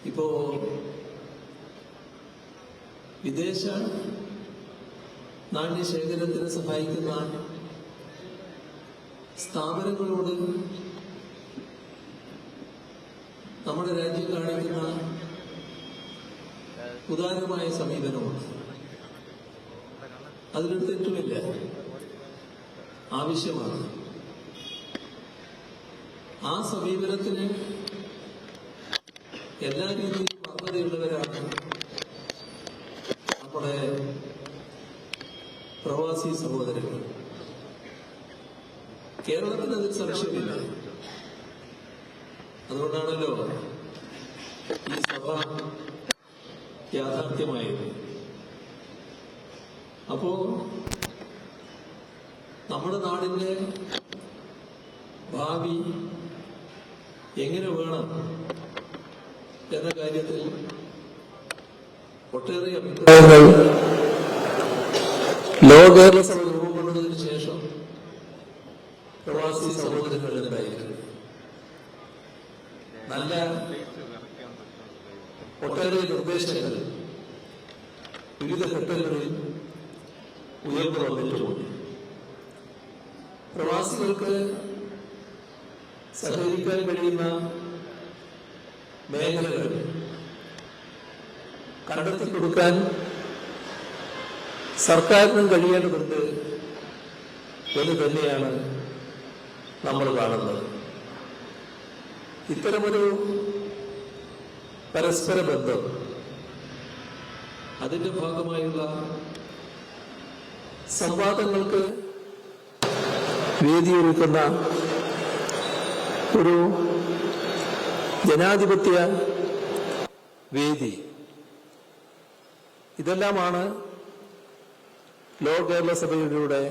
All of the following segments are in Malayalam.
ഇപ്പോ വിദേശ നാണ്യശേഖരത്തിന് സഹായിക്കുന്ന സ്ഥാപനങ്ങളോട് നമ്മുടെ രാജ്യം കാണിക്കുന്ന ഉദാരമായ സമീപനമുണ്ട്. അതിലൊരു തെറ്റുമില്ല, ആവശ്യമാണ്. ആ സമീപനത്തിന് എല്ലാ രീതിയിലും അർഹതയുള്ളവരാണ് നമ്മുടെ പ്രവാസി സഹോദരങ്ങൾ. കേരളത്തിന് അതിൽ സംശയമില്ല. അതുകൊണ്ടാണല്ലോ ഈ സഭ യാഥാർത്ഥ്യമായത്. അപ്പോ നമ്മുടെ നാടിന്റെ ഭാവി എങ്ങനെ വേണം എന്ന കാര്യത്തിൽ ഒട്ടേറെ അഭിപ്രായങ്ങൾ കേരള സഭ രൂപം കൊണ്ടതിന് ശേഷം പ്രവാസി സഹോദരങ്ങളുണ്ടായിരിക്കും. നല്ല ഒട്ടേറെ നിർദ്ദേശങ്ങൾ വിവിധ ഘട്ടങ്ങളിൽ ഉയർന്നു വന്നിട്ടുമുണ്ട്. പ്രവാസികൾക്ക് സഹകരിക്കാൻ കഴിയുന്ന മേഖലകൾ കണ്ടെത്തി കൊടുക്കാൻ സർക്കാരിനും കഴിയേണ്ടതുണ്ട് എന്ന് തന്നെയാണ് നമ്മൾ കാണുന്നത്. ഇത്തരമൊരു പരസ്പര ബന്ധം, അതിന്റെ ഭാഗമായുള്ള സംവാദങ്ങൾക്ക് വേദിയൊരുക്കുന്ന ഒരു ജനാധിപത്യ വേദി, ഇതെല്ലാമാണ് കേരള സഭയിലൂടെ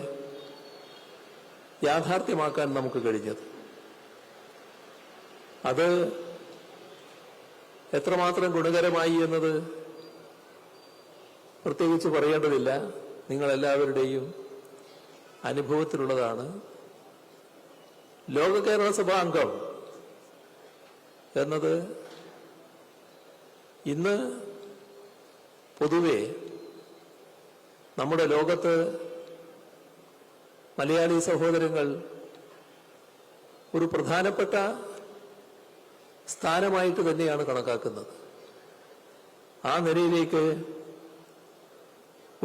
യാഥാർത്ഥ്യമാക്കാൻ നമുക്ക് കഴിഞ്ഞത്. അത് എത്രമാത്രം ഗുണകരമായി എന്നത് പ്രത്യേകിച്ച് പറയേണ്ടതില്ല, നിങ്ങളെല്ലാവരുടെയും അനുഭവത്തിലുള്ളതാണ്. കേരള സഭ അംഗം എന്നത് ഇന്ന് പൊതുവെ നമ്മുടെ ലോകത്ത് മലയാളി സഹോദരങ്ങൾ ഒരു പ്രധാനപ്പെട്ട സ്ഥാനമായിട്ട് തന്നെയാണ് കണക്കാക്കുന്നത്. ആ നിലയിലേക്ക്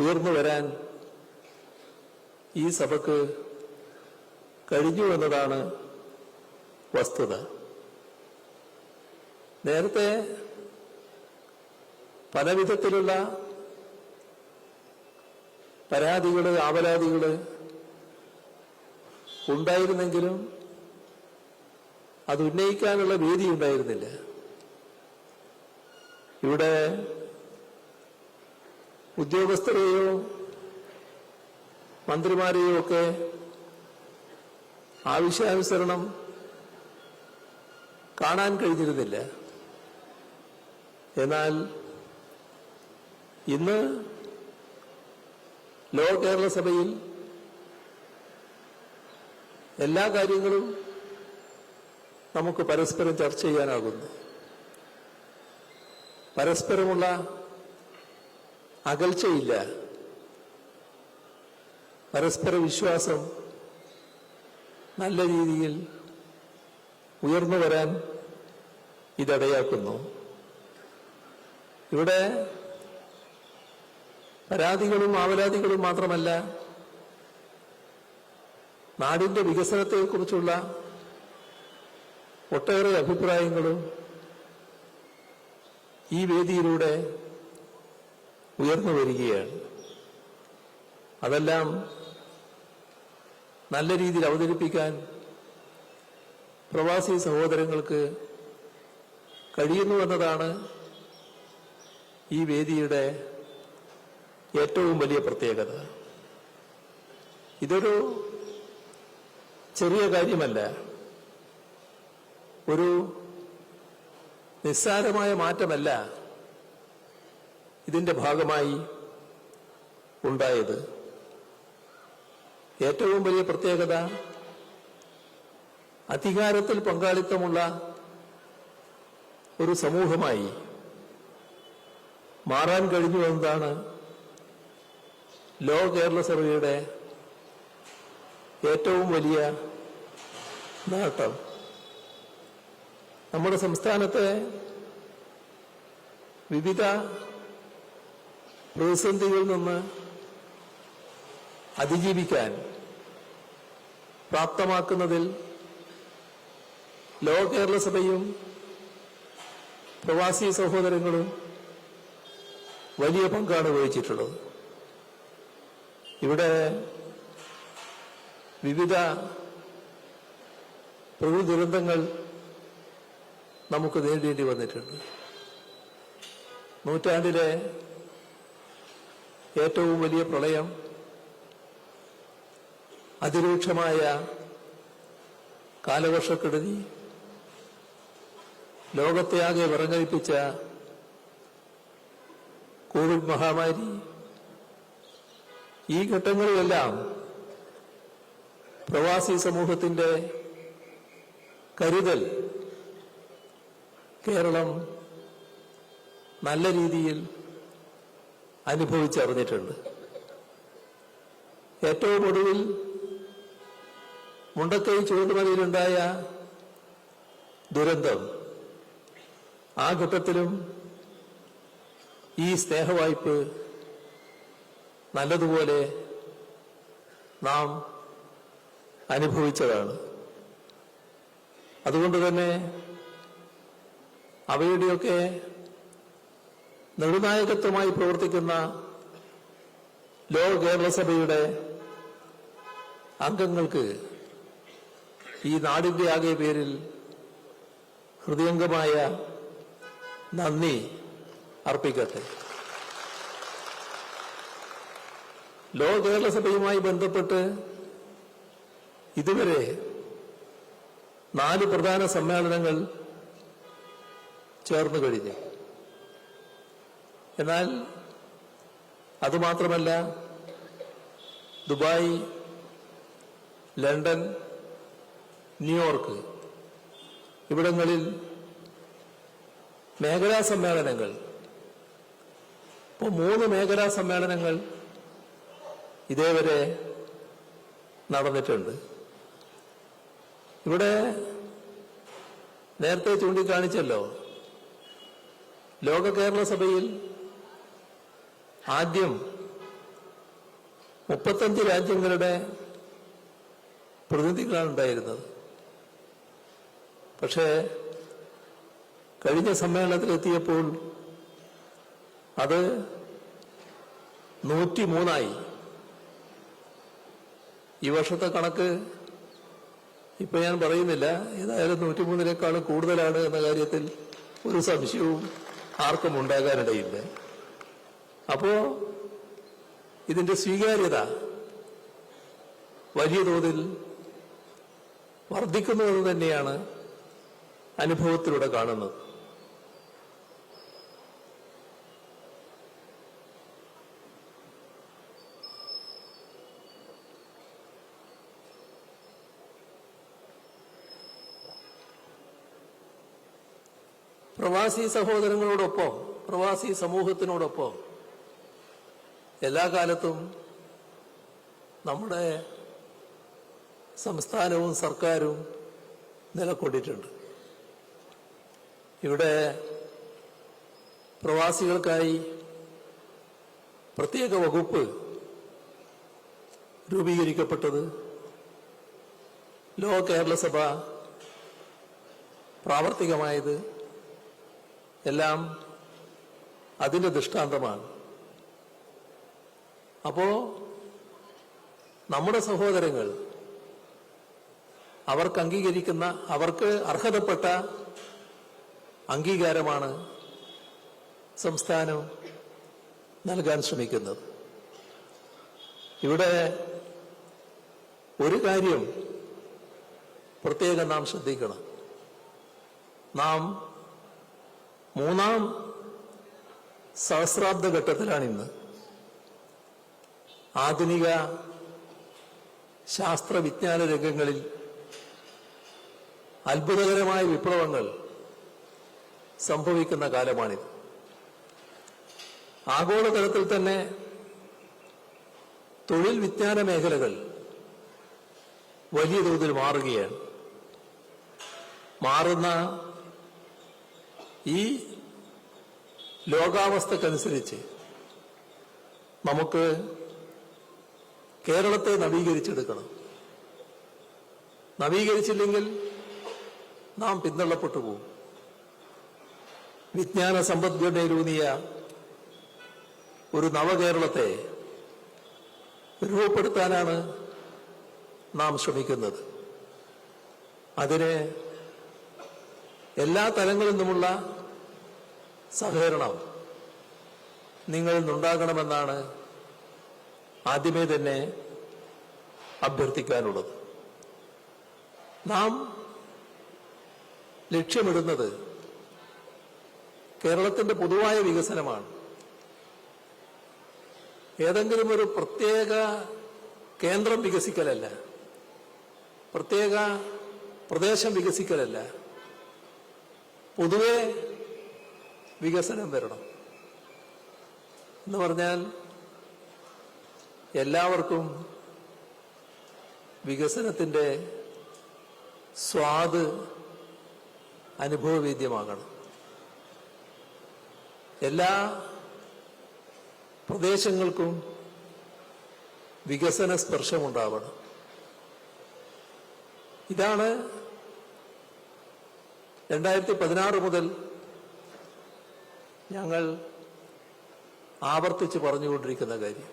ഉയർന്നു വരാൻ ഈ സഭയ്ക്ക് കഴിഞ്ഞു എന്നതാണ് വസ്തുത. നേരത്തെ പല വിധത്തിലുള്ള പരാതികള്, ആവലാതികള് ഉണ്ടായിരുന്നെങ്കിലും അത് ഉന്നയിക്കാനുള്ള വേദി ഉണ്ടായിരുന്നില്ല. ഇവിടെ ഉദ്യോഗസ്ഥരെയോ മന്ത്രിമാരെയോ ഒക്കെ ആവശ്യാനുസരണം കാണാൻ കഴിഞ്ഞിരുന്നില്ല. എന്നാൽ ഇന്ന് കേരള സഭയിൽ എല്ലാ കാര്യങ്ങളും നമുക്ക് പരസ്പരം ചർച്ച ചെയ്യാനാകുന്നു. പരസ്പരമുള്ള അകൽച്ചയില്ല. പരസ്പര വിശ്വാസം നല്ല രീതിയിൽ ഉയർന്നു വരാൻ ഇതടയാക്കുന്നു. ഇവിടെ പരാതികളും ആവലാതികളും മാത്രമല്ല, നാടിന്റെ വികസനത്തെക്കുറിച്ചുള്ള ഒട്ടേറെ അഭിപ്രായങ്ങളും ഈ വേദിയിലൂടെ ഉയർന്നു വരികയാണ്. അതെല്ലാം നല്ല രീതിയിൽ അവതരിപ്പിക്കാൻ പ്രവാസി സഹോദരങ്ങൾക്ക് കഴിയുന്നുവെന്നതാണ് ഈ വേദിയുടെ ഏറ്റവും വലിയ പ്രത്യേകത. ഇതൊരു ചെറിയ കാര്യമല്ല, ഒരു നിസ്സാരമായ മാറ്റമല്ല ഇതിന്റെ ഭാഗമായി ഉണ്ടായത്. ഏറ്റവും വലിയ പ്രത്യേകത അധികാരത്തിൽ പങ്കാളിത്തമുള്ള ഒരു സമൂഹമായി മാറാൻ കഴിഞ്ഞു എന്നതാണ് ലോ കേരള സർവേയുടെ ഏറ്റവും വലിയ നേട്ടം. നമ്മുടെ സംസ്ഥാനത്തെ വിവിധ പ്രതിസന്ധികളിൽ നിന്ന് അതിജീവിക്കാൻ പ്രാപ്തമാക്കുന്നതിൽ ലോ കേരള സഭയും പ്രവാസി സഹോദരങ്ങളും വലിയ പങ്കാണ് വഹിച്ചിട്ടുള്ളത്. ഇവിടെ വിവിധ പ്രകൃതി ദുരന്തങ്ങൾ നമുക്ക് നേരിടേണ്ടി വന്നിട്ടുണ്ട്. നൂറ്റാണ്ടിലെ ഏറ്റവും വലിയ പ്രളയം, അതിരൂക്ഷമായ കാലവർഷക്കെടുതി, ലോകത്തെയാകെ വിറങ്ങലിപ്പിച്ച കോവിഡ് മഹാമാരി, ഈ ഘട്ടങ്ങളിലെല്ലാം പ്രവാസി സമൂഹത്തിന്റെ കരുതൽ കേരളം നല്ല രീതിയിൽ അനുഭവിച്ചറിഞ്ഞിട്ടുണ്ട്. ഏറ്റവും ഒടുവിൽ മുണ്ടക്കൈ ചുവടുമലയിലുണ്ടായ ദുരന്തം, ആ ഘട്ടത്തിലും ഈ സ്നേഹവായ്പ നല്ലതുപോലെ നാം അനുഭവിച്ചതാണ്. അതുകൊണ്ട് തന്നെ അവയുടെയൊക്കെ നെടുനായകത്വമായി പ്രവർത്തിക്കുന്ന ലോ കേരള സഭയുടെ അംഗങ്ങൾക്ക് ഈ നാടിന്റെ ആകെ പേരിൽ ഹൃദയംഗമായ നന്ദി അർപ്പിക്കട്ടെ. ലോ കേരള സഭയുമായി ബന്ധപ്പെട്ട് ഇതുവരെ 4 പ്രധാന സമ്മേളനങ്ങൾ ചേർന്നു കഴിഞ്ഞു. എന്നാൽ അതുമാത്രമല്ല, ദുബായ്, ലണ്ടൻ, ന്യൂയോർക്ക് ഇവിടങ്ങളിൽ മേഖലാ സമ്മേളനങ്ങൾ, ഇപ്പോൾ 3 മേഖലാ സമ്മേളനങ്ങൾ ഇതേവരെ നടന്നിട്ടുണ്ട്. ഇവിടെ നേരത്തെ ചൂണ്ടിക്കാണിച്ചല്ലോ, ലോക കേരള സഭയിൽ ആദ്യം 35 രാജ്യങ്ങളുടെ പ്രതിനിധികളാണ് ഉണ്ടായിരുന്നത്. പക്ഷേ കഴിഞ്ഞ സമ്മേളനത്തിലെത്തിയപ്പോൾ അത് 103ആയി. ഈ വർഷത്തെ കണക്ക് ഇപ്പൊ ഞാൻ പറയുന്നില്ല, ഏതായാലും 103-നേക്കാളും കൂടുതലാണ് എന്ന കാര്യത്തിൽ ഒരു സംശയവും ആർക്കും ഉണ്ടാകാനിടയില്ല. അപ്പോ ഇതിന്റെ സ്വീകാര്യത വലിയ തോതിൽ വർദ്ധിക്കുന്നുവെന്ന് തന്നെയാണ് അനുഭവത്തിലൂടെ കാണുന്നത്. പ്രവാസി സഹോദരങ്ങളോടൊപ്പം, പ്രവാസി സമൂഹത്തിനോടൊപ്പം എല്ലാ കാലത്തും നമ്മുടെ സംസ്ഥാനവും സർക്കാരും നിലകൊണ്ടിട്ടുണ്ട്. ഇവിടെ പ്രവാസികൾക്കായി പ്രത്യേക വകുപ്പ് രൂപീകരിക്കപ്പെട്ടത്, ലോ കേരള സഭ പ്രാവർത്തികമായത് എല്ലാം അതിന്റെ ദൃഷ്ടാന്തമാണ്. അപ്പോ നമ്മുടെ സഹോദരങ്ങൾ അവർക്ക് അർഹതപ്പെട്ട അംഗീകാരമാണ് സംസ്ഥാനം നൽകാൻ ശ്രമിക്കുന്നത്. ഇവിടെ ഒരു കാര്യം പ്രത്യേകം നാം ശ്രദ്ധിക്കണം. നാം 3ാം സഹസ്രാബ്ദ ഘട്ടത്തിലാണിന്ന്. ആധുനിക ശാസ്ത്രവിജ്ഞാന രംഗങ്ങളിൽ അത്ഭുതകരമായ വിപ്ലവങ്ങൾ സംഭവിക്കുന്ന കാലമാണിത്. ആഗോളതലത്തിൽ തന്നെ തൊഴിൽ വിജ്ഞാന മേഖലകൾ വലിയ തോതിൽ മാറുകയാണ്. മാറുന്ന ഈ ലോകാവസ്ഥക്കനുസരിച്ച് നമുക്ക് കേരളത്തെ നവീകരിച്ചെടുക്കണം. നവീകരിച്ചില്ലെങ്കിൽ നാം പിന്തള്ളപ്പെട്ടു പോകും. വിജ്ഞാന സമ്പദ്ഘടനയിലൂന്നിയ ഒരു നവകേരളത്തെ രൂപപ്പെടുത്താനാണ് നാം ശ്രമിക്കുന്നത്. അതിന് എല്ലാ തലങ്ങളിൽ നിന്നുമുള്ള സഹകരണം നിങ്ങളിൽ നിന്നുണ്ടാകണമെന്നാണ് ആദ്യമേ തന്നെ അഭ്യർത്ഥിക്കാനുള്ളത്. നാം ലക്ഷ്യമിടുന്നത് കേരളത്തിന്റെ പൊതുവായ വികസനമാണ്. ഏതെങ്കിലും ഒരു പ്രത്യേക കേന്ദ്രം വികസിക്കലല്ല, പ്രത്യേക പ്രദേശം വികസിക്കലല്ല, പൊതുവെ വികസനം വരണം എന്ന് പറഞ്ഞാൽ എല്ലാവർക്കും വികസനത്തിന്റെ സ്വാദ് അനുഭവവേദ്യമാകണം. എല്ലാ പ്രദേശങ്ങൾക്കും വികസന സ്പർശമുണ്ടാവണം. ഇതാണ് 2016 മുതൽ ഞങ്ങൾ ആവർത്തിച്ച് പറഞ്ഞുകൊണ്ടിരിക്കുന്ന കാര്യം.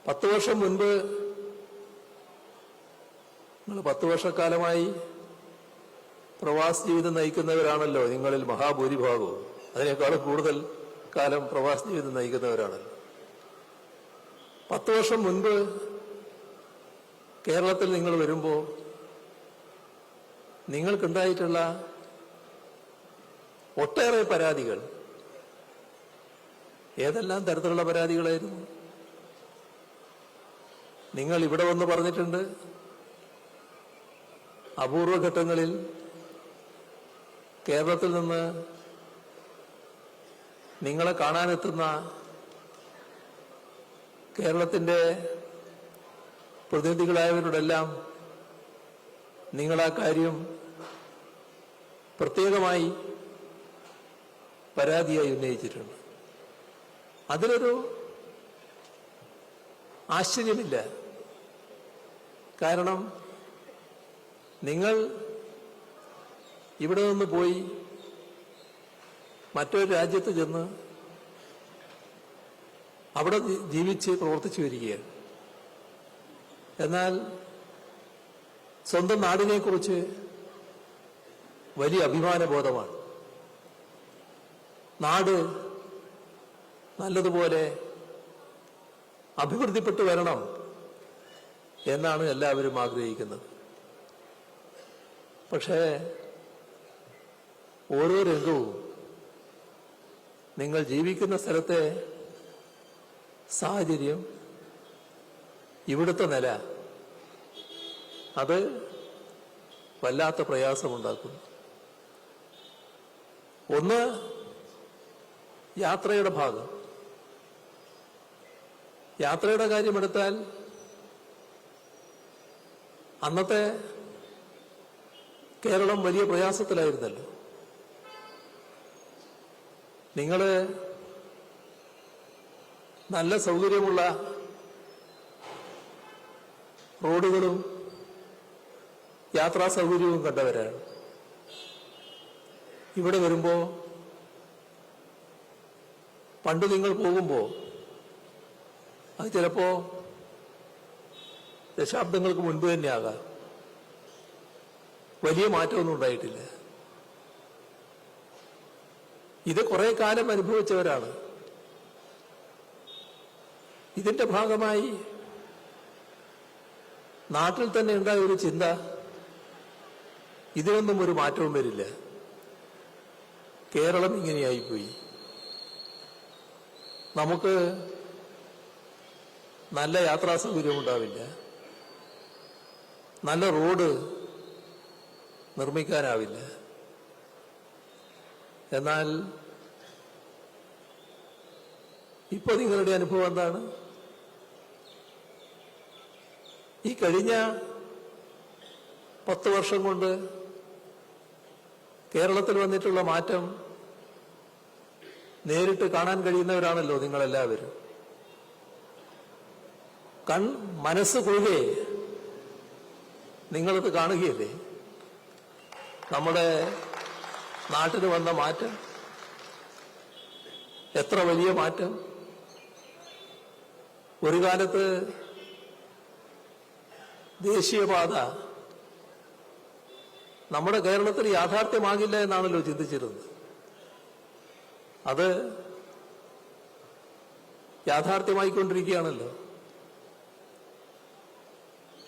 10 വർഷം മുൻപ്, നിങ്ങൾ 10 വർഷക്കാലമായി പ്രവാസ ജീവിതം നയിക്കുന്നവരാണല്ലോ നിങ്ങളിൽ മഹാഭൂരിഭാഗവും. അതിനേക്കാളും കൂടുതൽ കാലം പ്രവാസ ജീവിതം നയിക്കുന്നവരാണല്ലോ. 10 വർഷം മുൻപ് കേരളത്തിൽ നിങ്ങൾ വരുമ്പോൾ നിങ്ങൾക്കുണ്ടായിട്ടുള്ള ഒട്ടേറെ പരാതികൾ ഏതെല്ലാം തരത്തിലുള്ള പരാതികളായിരുന്നു? നിങ്ങൾ ഇവിടെ വന്ന് പറഞ്ഞിട്ടുണ്ട്, അപൂർവഘട്ടങ്ങളിൽ കേരളത്തിൽ നിന്ന് നിങ്ങളെ കാണാനെത്തുന്ന കേരളത്തിന്റെ പ്രതിനിധികളായവരോടെല്ലാം നിങ്ങളാ കാര്യം പ്രത്യേകമായി പരാതിയായി ഉന്നയിച്ചിട്ടുണ്ട്. അതിലൊരു ആശ്ചര്യമില്ല. കാരണം നിങ്ങൾ ഇവിടെ നിന്ന് പോയി മറ്റൊരു രാജ്യത്ത് ചെന്ന് അവിടെ ജീവിച്ച് പ്രവർത്തിച്ചു വരികയാണ്. എന്നാൽ സ്വന്തം നാടിനെക്കുറിച്ച് വലിയ അഭിമാനബോധമാണ്. നാട് നല്ലതുപോലെ അഭിവൃദ്ധിപ്പെട്ടു വരണം എന്നാണ് എല്ലാവരും ആഗ്രഹിക്കുന്നത്. പക്ഷേ ഓരോ രംഗവും നിങ്ങൾ ജീവിക്കുന്ന സ്ഥലത്തെ സാഹചര്യം, ഇവിടുത്തെ നില, അത് വല്ലാത്ത പ്രയാസമുണ്ടാക്കുന്നു. ഒന്ന്, യാത്രയുടെ ഭാഗം. യാത്രയുടെ കാര്യമെടുത്താൽ അന്നത്തെ കേരളം വലിയ പ്രയാസത്തിലായിരുന്നല്ലോ. നിങ്ങൾ നല്ല സൗകര്യമുള്ള റോഡുകളും യാത്രാ സൗകര്യവും കണ്ടവരാണ്. ഇവിടെ വരുമ്പോൾ പണ്ട് നിങ്ങൾ പോകുമ്പോൾ അത് ചിലപ്പോ ദശാബ്ദങ്ങൾക്ക് മുൻപ് തന്നെയാകാം, വലിയ മാറ്റമൊന്നും ഉണ്ടായിട്ടില്ല. ഇത് കുറെ കാലം അനുഭവിച്ചവരാണ്. ഇതിന്റെ ഭാഗമായി നാട്ടിൽ തന്നെ ഉണ്ടായ ഒരു ചിന്ത, ഇതിനൊന്നും ഒരു മാറ്റവും വരില്ല, കേരളം ഇങ്ങനെയായിപ്പോയി, നമുക്ക് നല്ല യാത്രാ സൗകര്യം ഉണ്ടാവില്ല, നല്ല റോഡ് നിർമ്മിക്കാനാവില്ല. എന്നാൽ ഇപ്പോൾ നിങ്ങളുടെ അനുഭവം എന്താണ്? ഈ കഴിഞ്ഞ 10 വർഷം കൊണ്ട് കേരളത്തിൽ വന്നിട്ടുള്ള മാറ്റം നേരിട്ട് കാണാൻ കഴിയുന്നവരാണല്ലോ നിങ്ങളെല്ലാവരും. മനസ്സ് കുഴുകെ നിങ്ങളത് കാണുകയല്ലേ? നമ്മുടെ നാട്ടിൽ വന്ന മാറ്റം, എത്ര വലിയ മാറ്റം! ഒരു കാലത്ത് ദേശീയപാത നമ്മുടെ കേരളത്തിൽ യാഥാർത്ഥ്യമാകില്ല എന്നാണല്ലോ ചിന്തിച്ചിരുന്നത്. അത് യാഥാർത്ഥ്യമായിക്കൊണ്ടിരിക്കുകയാണല്ലോ.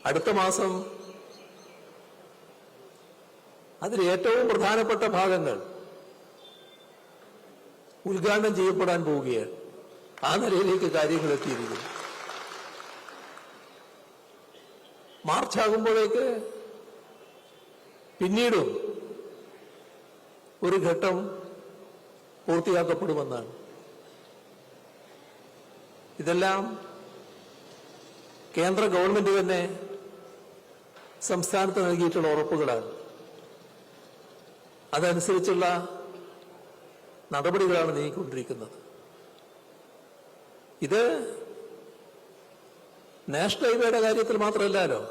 അടുത്ത മാസം അതിൽ ഏറ്റവും പ്രധാനപ്പെട്ട ഭാഗങ്ങൾ ഉദ്ഘാടനം ചെയ്യപ്പെടാൻ പോവുകയാണ്. ആ നിലയിലേക്ക് കാര്യങ്ങൾ എത്തിയിരിക്കുന്നു. മാർച്ചാകുമ്പോഴേക്ക് പിന്നീടും ഒരു ഘട്ടം പൂർത്തിയാക്കപ്പെടുമെന്നാണ്. ഇതെല്ലാം കേന്ദ്ര ഗവൺമെന്റ് തന്നെ സംസ്ഥാനത്ത് നൽകിയിട്ടുള്ള ഉറപ്പുകളാണ്. അതനുസരിച്ചുള്ള നടപടികളാണ് നീങ്ങിക്കൊണ്ടിരിക്കുന്നത്. ഇത് നാഷണൽ ഹൈവേയുടെ കാര്യത്തിൽ മാത്രമല്ലല്ലോ,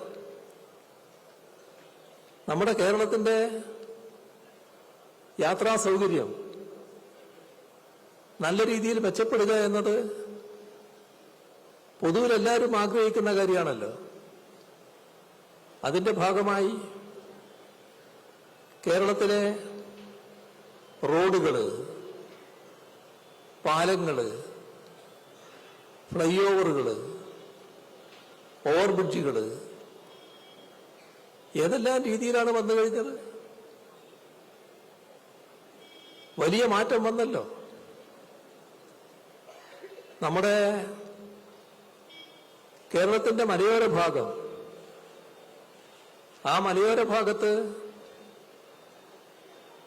നമ്മുടെ കേരളത്തിന്റെ യാത്രാ സൗകര്യം നല്ല രീതിയിൽ മെച്ചപ്പെടുക എന്നത് പൊതുവിൽ എല്ലാവരും ആഗ്രഹിക്കുന്ന കാര്യമാണല്ലോ. അതിന്റെ ഭാഗമായി കേരളത്തിലെ റോഡുകള്, പാലങ്ങള്, ഫ്ലൈ ഓവറുകള്, ഓവർബ്രിഡ്ജുകള് ഏതെല്ലാം രീതിയിലാണ് വന്നു കഴിഞ്ഞത്? വലിയ മാറ്റം വന്നല്ലോ. നമ്മുടെ കേരളത്തിന്റെ മലയോര ഭാഗം, ആ മലയോര ഭാഗത്ത്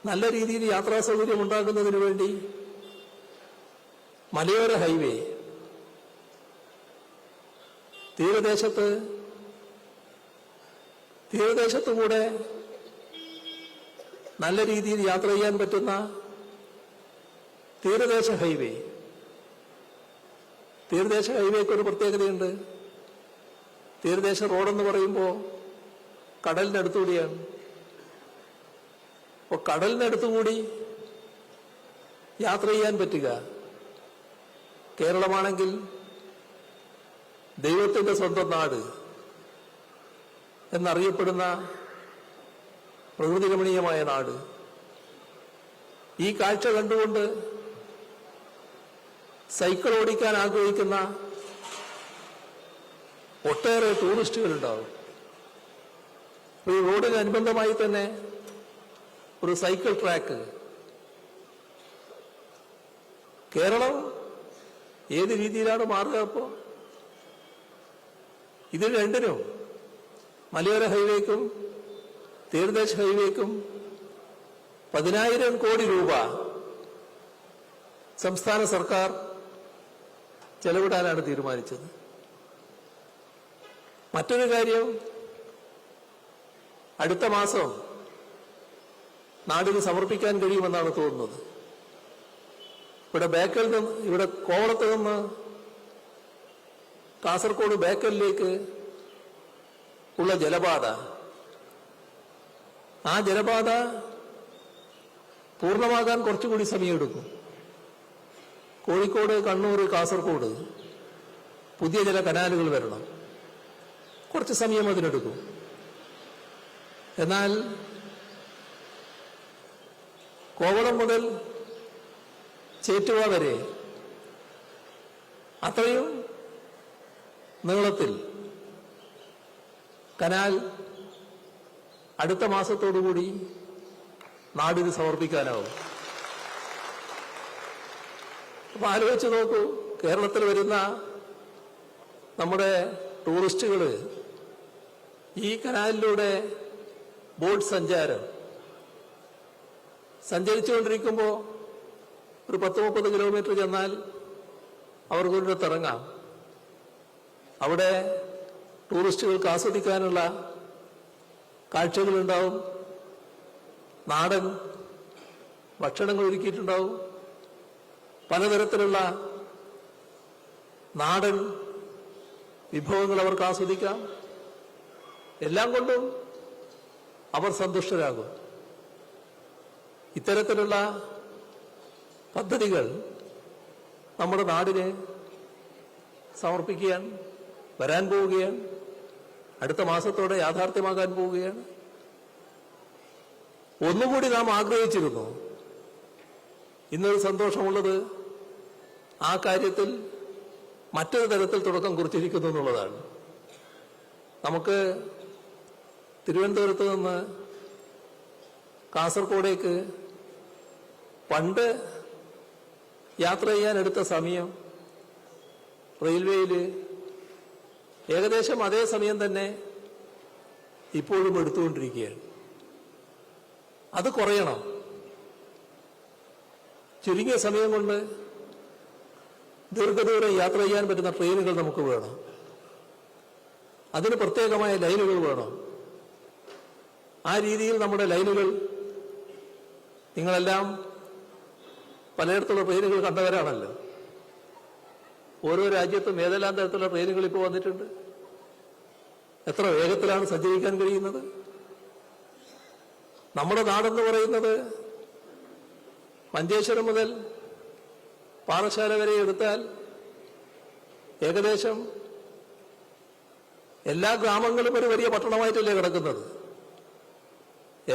നല്ല രീതിയിൽ യാത്രാ സൗകര്യം ഉണ്ടാക്കുന്നതിന് വേണ്ടി മലയോര ഹൈവേ, തീരദേശത്തുകൂടെ നല്ല രീതിയിൽ യാത്ര ചെയ്യാൻ പറ്റുന്ന തീരദേശ ഹൈവേ. തീരദേശ ഹൈവേക്ക് ഒരു പ്രത്യേകതയുണ്ട്. തീരദേശ റോഡെന്ന് പറയുമ്പോൾ കടലിനടുത്തുകൂടിയാണ്. അപ്പോൾ കടലിനടുത്തുകൂടി യാത്ര ചെയ്യാൻ പറ്റുക. കേരളമാണെങ്കിൽ ദൈവത്തിന്റെ സ്വന്തം നാട് എന്നറിയപ്പെടുന്ന പ്രകൃതി രമണീയമായ നാട്. ഈ കാഴ്ച കണ്ടുകൊണ്ട് സൈക്കിൾ ഓടിക്കാൻ ആഗ്രഹിക്കുന്ന ഒട്ടേറെ ടൂറിസ്റ്റുകളുണ്ടാവും. ഈ റോഡിന് അനുബന്ധമായി തന്നെ ഒരു സൈക്കിൾ ട്രാക്ക്. കേരളം ഏത് രീതിയിലാണ് മാറുക? അപ്പോൾ ഇത് രണ്ടിനും, മലയോര ഹൈവേക്കും തീരദേശ ഹൈവേക്കും 10,000 കോടി രൂപ സംസ്ഥാന സർക്കാർ ചെലവിടാനാണ് തീരുമാനിച്ചത്. മറ്റൊരു കാര്യം, അടുത്ത മാസം നാടിന് സമർപ്പിക്കാൻ കഴിയുമെന്നാണ് തോന്നുന്നത്. ഇവിടെ കോവളത്ത് നിന്ന് കാസർഗോഡ് ബേക്കലിലേക്ക് ഉള്ള ജലപാത, ആ ജലപാത പൂർണ്ണമാകാൻ കുറച്ചുകൂടി സമയമെടുക്കും. കോഴിക്കോട്, കണ്ണൂർ, കാസർഗോഡ് പുതിയ ചില കനാലുകൾ വരണം. കുറച്ച് സമയം അതിനെടുക്കും. എന്നാൽ കോവളം മുതൽ ചേറ്റുവ വരെ അത്രയും നീളത്തിൽ കനാൽ അടുത്ത മാസത്തോടുകൂടി നാടിന് സമർപ്പിക്കാനാവും. അപ്പൊ ആലോചിച്ച് നോക്കൂ, കേരളത്തിൽ വരുന്ന നമ്മുടെ ടൂറിസ്റ്റുകൾ ഈ കനാലിലൂടെ ബോട്ട് സഞ്ചരിച്ചുകൊണ്ടിരിക്കുമ്പോൾ ഒരു 10-30 കിലോമീറ്റർ ചെന്നാൽ അവർക്കൊരിടത്തിറങ്ങാം. അവിടെ ടൂറിസ്റ്റുകൾക്ക് ആസ്വദിക്കാനുള്ള കാഴ്ചകളുണ്ടാവും, നാടൻ ഭക്ഷണങ്ങൾ ഒരുക്കിയിട്ടുണ്ടാവും, പലതരത്തിലുള്ള നാടൻ വിഭവങ്ങൾ അവർക്ക് ആസ്വദിക്കാം. എല്ലാം കൊണ്ടും അവർ സന്തുഷ്ടരാകും. ഇത്തരത്തിലുള്ള പദ്ധതികൾ നമ്മുടെ നാടിനെ സമർപ്പിക്കുകയാണ്, വരാൻ പോവുകയാണ്, അടുത്ത മാസത്തോടെ യാഥാർത്ഥ്യമാകാൻ പോവുകയാണ്. ഒന്നുകൂടി നാം ആഗ്രഹിച്ചിരുന്നു. ഇന്നൊരു സന്തോഷമുള്ളത് ആ കാര്യത്തിൽ മറ്റൊരു തരത്തിൽ തുടക്കം കുറിച്ചിരിക്കുന്നു എന്നുള്ളതാണ്. നമുക്ക് തിരുവനന്തപുരത്ത് നിന്ന് കാസർഗോഡേക്ക് പണ്ട് യാത്ര ചെയ്യാനെടുത്ത സമയം റെയിൽവേയിൽ ഏകദേശം അതേ സമയം തന്നെ ഇപ്പോഴും എടുത്തുകൊണ്ടിരിക്കുകയാണ്. അത് കുറയണം. ചുരുങ്ങിയ സമയം കൊണ്ട് ദീർഘദൂരം യാത്ര ചെയ്യാൻ പറ്റുന്ന ട്രെയിനുകൾ നമുക്ക് വേണം. അതിന് പ്രത്യേകമായ ലൈനുകൾ വേണം. ആ രീതിയിൽ നമ്മുടെ ലൈനുകൾ, നിങ്ങളെല്ലാം പലയിടത്തുള്ള ട്രെയിനുകൾ കണ്ടവരാണല്ലോ. ഓരോ രാജ്യത്തും ഏതെല്ലാം തരത്തിലുള്ള ട്രെയിനുകൾ ഇപ്പോൾ വന്നിട്ടുണ്ട്. എത്ര വേഗത്തിലാണ് സഞ്ചരിക്കാൻ കഴിയുന്നത്. നമ്മുടെ നാടെന്ന് പറയുന്നത് മഞ്ചേശ്വരം മുതൽ പാറശാല വരെ എടുത്താൽ ഏകദേശം എല്ലാ ഗ്രാമങ്ങളും ഒരു വലിയ പട്ടണമായിട്ടല്ലേ കിടക്കുന്നത്.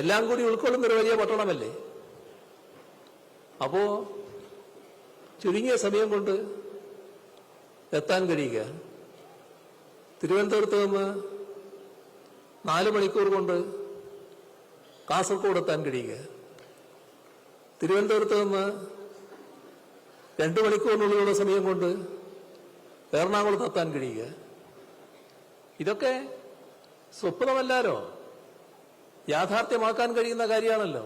എല്ലാം കൂടി ഉൾക്കൊള്ളുന്ന ഒരു വലിയ പട്ടണമല്ലേ. അപ്പോ ചുരുങ്ങിയ സമയം കൊണ്ട് എത്താൻ കഴിയുക. തിരുവനന്തപുരത്ത് നിന്ന് 4 മണിക്കൂർ കൊണ്ട് കാസർഗോഡ് എത്താൻ കഴിയുക. തിരുവനന്തപുരത്ത് നിന്ന് 2 മണിക്കൂറിനുള്ളിലുള്ള സമയം കൊണ്ട് എറണാകുളത്ത് എത്താൻ കഴിയുക. ഇതൊക്കെ സ്വപ്നമല്ലാലോ, യാഥാർത്ഥ്യമാക്കാൻ കഴിയുന്ന കാര്യമാണല്ലോ.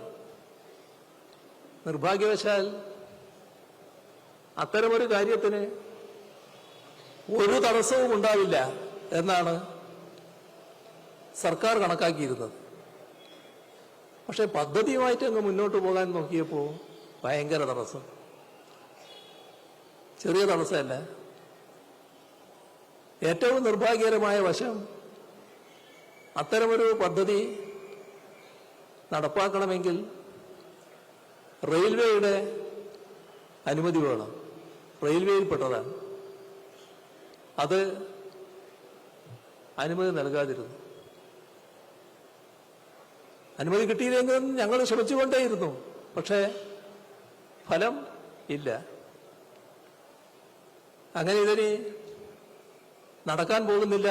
നിർഭാഗ്യവശാൽ അത്തരമൊരു കാര്യത്തിന് ഒരു തടസ്സവും ഉണ്ടാവില്ല എന്നാണ് സർക്കാർ കണക്കാക്കിയിരുന്നത്. പക്ഷെ പദ്ധതിയുമായിട്ട് അങ്ങ് മുന്നോട്ട് പോകാൻ നോക്കിയപ്പോൾ ഭയങ്കര തടസ്സം. ചെറിയ തടസ്സമല്ല. ഏറ്റവും നിർഭാഗ്യകരമായ വശം, അത്തരമൊരു പദ്ധതി നടപ്പാക്കണമെങ്കിൽ റെയിൽവേയുടെ അനുമതി വേണം. റെയിൽവേയിൽപ്പെട്ടതാണ്. അത് അനുമതി നൽകാതിരുന്നു. അനുമതി കിട്ടിയില്ലെങ്കിലും ഞങ്ങൾ ശ്രമിച്ചുകൊണ്ടേയിരുന്നു. പക്ഷേ ഫലം ഇല്ല. അങ്ങനെ ഇതിന് നടക്കാൻ പോകുന്നില്ല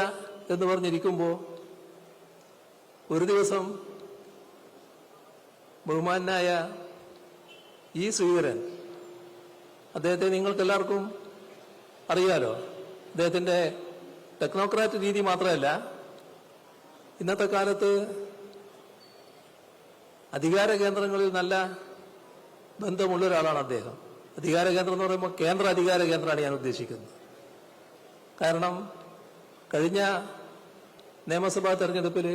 എന്ന് പറഞ്ഞിരിക്കുമ്പോൾ ഒരു ദിവസം ബഹുമാനായ ഈ ശ്രീധരൻ, അദ്ദേഹത്തെ നിങ്ങൾക്കെല്ലാവർക്കും അറിയാലോ. അദ്ദേഹത്തിൻ്റെ ടെക്നോക്രാറ്റ് രീതി മാത്രമല്ല, ഇന്നത്തെ കാലത്ത് അധികാര കേന്ദ്രങ്ങളിൽ നല്ല ബന്ധമുള്ള ഒരാളാണ് അദ്ദേഹം. അധികാര കേന്ദ്രം എന്ന് പറയുമ്പോൾ കേന്ദ്ര അധികാര കേന്ദ്രമാണ് ഞാൻ ഉദ്ദേശിക്കുന്നത്. കാരണം കഴിഞ്ഞ നിയമസഭാ തെരഞ്ഞെടുപ്പിൽ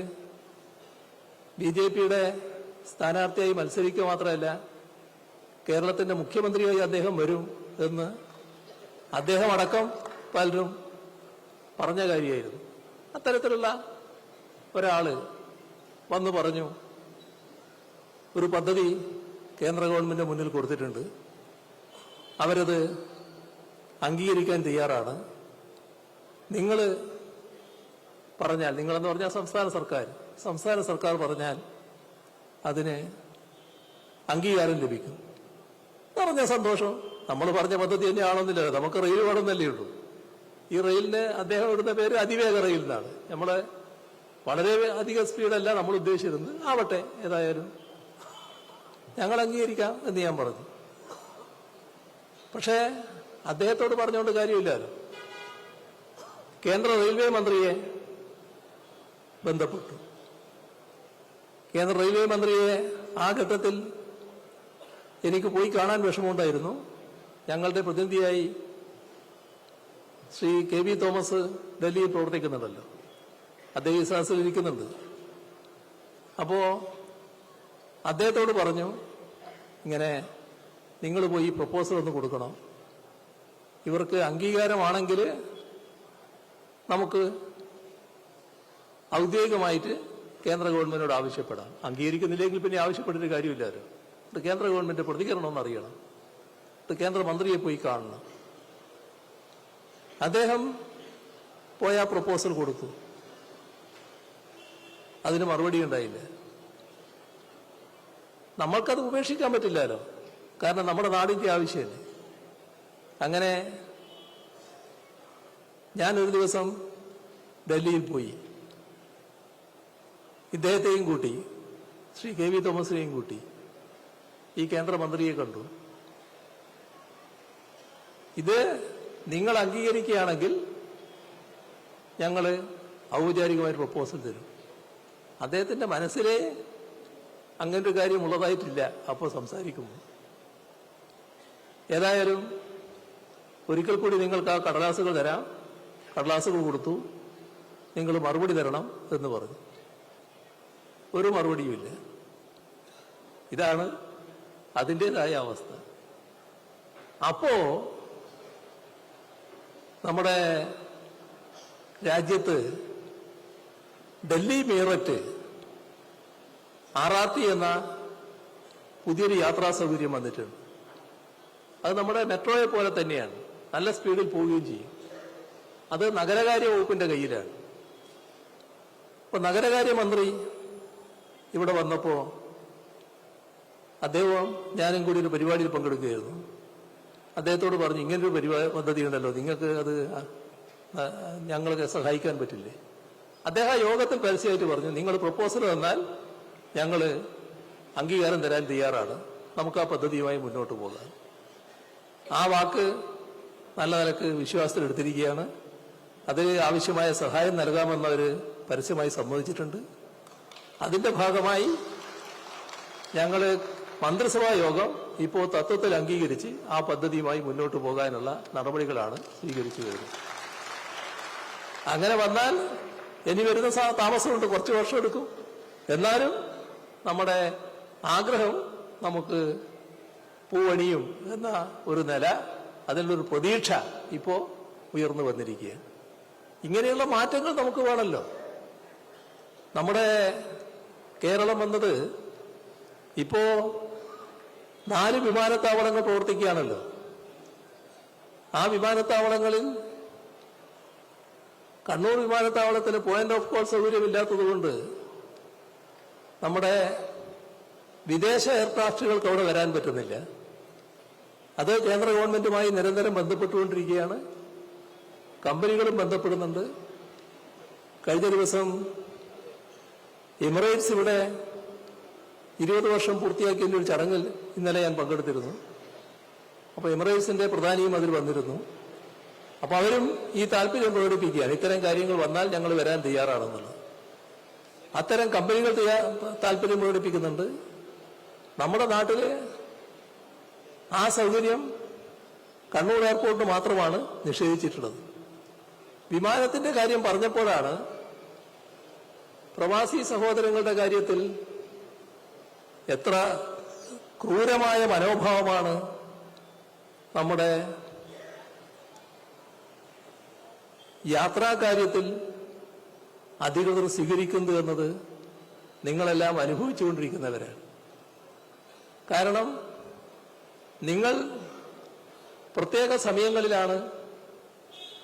BJPയുടെ സ്ഥാനാർത്ഥിയായി മത്സരിക്കുക മാത്രമല്ല, കേരളത്തിന്റെ മുഖ്യമന്ത്രിയായി അദ്ദേഹം വരും എന്ന് അദ്ദേഹം അടക്കം പലരും പറഞ്ഞ കാര്യമായിരുന്നു. അത്തരത്തിലുള്ള ഒരാള് വന്നു പറഞ്ഞു, ഒരു പദ്ധതി കേന്ദ്ര ഗവൺമെന്റ് മുന്നിൽ കൊടുത്തിട്ടുണ്ട്, അവരത് അംഗീകരിക്കാൻ തയ്യാറാണ്. നിങ്ങൾ പറഞ്ഞാൽ, നിങ്ങളെന്ന് പറഞ്ഞാൽ സംസ്ഥാന സർക്കാർ പറഞ്ഞാൽ അതിന് അംഗീകാരം ലഭിക്കും. പറഞ്ഞ സന്തോഷം. നമ്മൾ പറഞ്ഞ പദ്ധതി തന്നെ ആണെന്നില്ല, നമുക്ക് റെയിൽ വേണമെന്നല്ലേ ഉള്ളൂ. ഈ റെയിലിന് അദ്ദേഹം ഇടുന്ന പേര് അതിവേഗ റെയിൽ എന്നാണ്. നമ്മളെ വളരെ അധിക സ്പീഡല്ല നമ്മൾ ഉദ്ദേശിച്ചിരുന്നത്. ആവട്ടെ, ഏതായാലും ഞങ്ങൾ അംഗീകരിക്കാം എന്ന് ഞാൻ പറഞ്ഞു. പക്ഷേ അദ്ദേഹത്തോട് പറഞ്ഞുകൊണ്ട് കാര്യമില്ലല്ലോ. കേന്ദ്ര റെയിൽവേ മന്ത്രിയെ ബന്ധപ്പെട്ടു. കേന്ദ്ര റെയിൽവേ മന്ത്രിയെ ആ ഘട്ടത്തിൽ എനിക്ക് പോയി കാണാൻ വിഷമമുണ്ടായിരുന്നു. ഞങ്ങളുടെ പ്രതിനിധിയായി ശ്രീ കെ വി തോമസ് ഡൽഹിയിൽ പ്രവർത്തിക്കുന്നുണ്ടല്ലോ, അദ്ദേഹം ഈ സദസ്സിൽ ഇരിക്കുന്നുണ്ട്. അപ്പോ അദ്ദേഹത്തോട് പറഞ്ഞു, ഇങ്ങനെ നിങ്ങൾ പോയി പ്രപ്പോസൽ ഒന്ന് കൊടുക്കണം, ഇവർക്ക് അംഗീകാരമാണെങ്കിൽ നമുക്ക് ഔദ്യോഗികമായിട്ട് കേന്ദ്ര ഗവൺമെന്റിനോട് ആവശ്യപ്പെടാം, അംഗീകരിക്കുന്നില്ലെങ്കിൽ പിന്നെ ആവശ്യപ്പെട്ടിട്ട് കാര്യമില്ലല്ലോ. ഇത് കേന്ദ്ര ഗവൺമെന്റ് പ്രതികരണമെന്ന് അറിയണം, ഇത് കേന്ദ്രമന്ത്രിയെ പോയി കാണണം. അദ്ദേഹം പോയ പ്രപ്പോസൽ കൊടുത്തു, അതിന് മറുപടി ഉണ്ടായില്ല. നമ്മൾക്കത് ഉപേക്ഷിക്കാൻ പറ്റില്ലല്ലോ, കാരണം നമ്മുടെ നാടിന്റെ ആവശ്യമല്ലേ. അങ്ങനെ ഞാനൊരു ദിവസം ഡൽഹിയിൽ പോയി, ഇദ്ദേഹത്തെയും കൂട്ടി, ശ്രീ കെ വി തോമസിനെയും കൂട്ടി ഈ കേന്ദ്രമന്ത്രിയെ കണ്ടു. ഇത് നിങ്ങൾ അംഗീകരിക്കുകയാണെങ്കിൽ ഞങ്ങൾ ഔപചാരികമായ പ്രപ്പോസൽ തരും. അദ്ദേഹത്തിന്റെ മനസ്സിലെ അങ്ങനൊരു കാര്യം ഉള്ളതായിട്ടില്ല അപ്പോൾ സംസാരിക്കുമ്പോൾ. ഏതായാലും ഒരിക്കൽ കൂടി നിങ്ങൾക്ക് ആ കടലാസുകൾ തരാം, കടലാസുകൾ കൊടുത്തു, നിങ്ങൾ മറുപടി തരണം എന്ന് പറഞ്ഞു. ഒരു മറുപടിയുമില്ല. ഇതാണ് അതിൻ്റെതായ അവസ്ഥ. അപ്പോ നമ്മുടെ രാജ്യത്ത് ഡൽഹി മീററ്റ് RRT എന്ന പുതിയൊരു യാത്രാ സൗകര്യം വന്നിട്ടുണ്ട്. അത് നമ്മുടെ മെട്രോയെ പോലെ തന്നെയാണ്, നല്ല സ്പീഡിൽ പോവുകയും ചെയ്യും. അത് നഗരകാര്യ വകുപ്പിന്റെ കയ്യിലാണ്. ഇപ്പൊ നഗരകാര്യമന്ത്രി ഇവിടെ വന്നപ്പോ അദ്ദേഹം ഞാനും കൂടി ഒരു പരിപാടിയിൽ പങ്കെടുക്കുകയായിരുന്നു. അദ്ദേഹത്തോട് പറഞ്ഞു, ഇങ്ങനൊരു പദ്ധതി ഉണ്ടല്ലോ, നിങ്ങൾക്ക് അത് ഞങ്ങൾക്ക് സഹായിക്കാൻ പറ്റില്ലേ? അദ്ദേഹം യോഗത്തിൽ പരസ്യമായിട്ട് പറഞ്ഞു, നിങ്ങൾ പ്രപ്പോസൽ തന്നാൽ ഞങ്ങൾ അംഗീകാരം തരാൻ തയ്യാറാണ്, നമുക്ക് ആ പദ്ധതിയുമായി മുന്നോട്ട് പോകാം. ആ വാക്ക് നല്ല നിലക്ക് വിശ്വാസത്തിലെടുത്തിരിക്കുകയാണ്. അതിന് ആവശ്യമായ സഹായം നൽകാമെന്നവർ പരസ്യമായി സമ്മതിച്ചിട്ടുണ്ട്. അതിന്റെ ഭാഗമായി ഞങ്ങൾ മന്ത്രിസഭാ യോഗം ഇപ്പോൾ തത്വത്തിൽ അംഗീകരിച്ച് ആ പദ്ധതിയുമായി മുന്നോട്ട് പോകാനുള്ള നടപടികളാണ് സ്വീകരിച്ചു വരുന്നത്. അങ്ങനെ വന്നാൽ ഇനി വരുന്ന താമസമുണ്ട്, കുറച്ച് വർഷം എടുക്കും. എന്നാലും നമ്മുടെ ആഗ്രഹം നമുക്ക് പൂവണിയും എന്ന ഒരു നില, അതിനുള്ളൊരു പ്രതീക്ഷ ഇപ്പോ ഉയർന്നു വന്നിരിക്കുകയാണ്. ഇങ്ങനെയുള്ള മാറ്റങ്ങൾ നമുക്ക് വേണമല്ലോ. നമ്മുടെ കേരളം എന്നത് ഇപ്പോ 4 വിമാനത്താവളങ്ങൾ പ്രവർത്തിക്കുകയാണല്ലോ. ആ വിമാനത്താവളങ്ങളിൽ കണ്ണൂർ വിമാനത്താവളത്തിന് പോയിന്റ് ഓഫ് കോൾ സൗകര്യമില്ലാത്തതുകൊണ്ട് നമ്മുടെ വിദേശ എയർക്രാഫ്റ്റുകൾക്ക് അവിടെ വരാൻ പറ്റുന്നില്ല. അത് കേന്ദ്ര ഗവൺമെന്റുമായി നിരന്തരം ബന്ധപ്പെട്ടുകൊണ്ടിരിക്കുകയാണ്. കമ്പനികളും ബന്ധപ്പെടുന്നുണ്ട്. കഴിഞ്ഞ ദിവസം എമിറേറ്റ്സ് ഇവിടെ 20 വർഷം പൂർത്തിയാക്കിയതിന്റെ ഒരു ചടങ്ങിൽ ഇന്നലെ ഞാൻ പങ്കെടുത്തിരുന്നു. അപ്പോൾ എമിറേറ്റ്സിന്റെ പ്രധാനിയും അതിൽ വന്നിരുന്നു. അപ്പൊ അവരും ഈ താല്പര്യം പ്രകടിപ്പിക്കുകയാണ്, ഇത്തരം കാര്യങ്ങൾ വന്നാൽ ഞങ്ങൾ വരാൻ തയ്യാറാണെന്നുള്ളത്. അത്തരം കമ്പനികൾ താല്പര്യം പ്രകടിപ്പിക്കുന്നുണ്ട്. നമ്മുടെ നാട്ടില് ആ സൗകര്യം കണ്ണൂർ എയർപോർട്ട് മാത്രമാണ് നിഷേധിച്ചിട്ടുള്ളത്. വിമാനത്തിന്റെ കാര്യം പറഞ്ഞപ്പോഴാണ് പ്രവാസി സഹോദരങ്ങളുടെ കാര്യത്തിൽ എത്ര ക്രൂരമായ മനോഭാവമാണ് നമ്മുടെ യാത്രാകാര്യത്തിൽ അധികൃതർ സ്വീകരിക്കുന്നത് എന്നത് നിങ്ങളെല്ലാം അനുഭവിച്ചുകൊണ്ടിരിക്കുന്നവരാണ്. കാരണം നിങ്ങൾ പ്രത്യേക സമയങ്ങളിലാണ്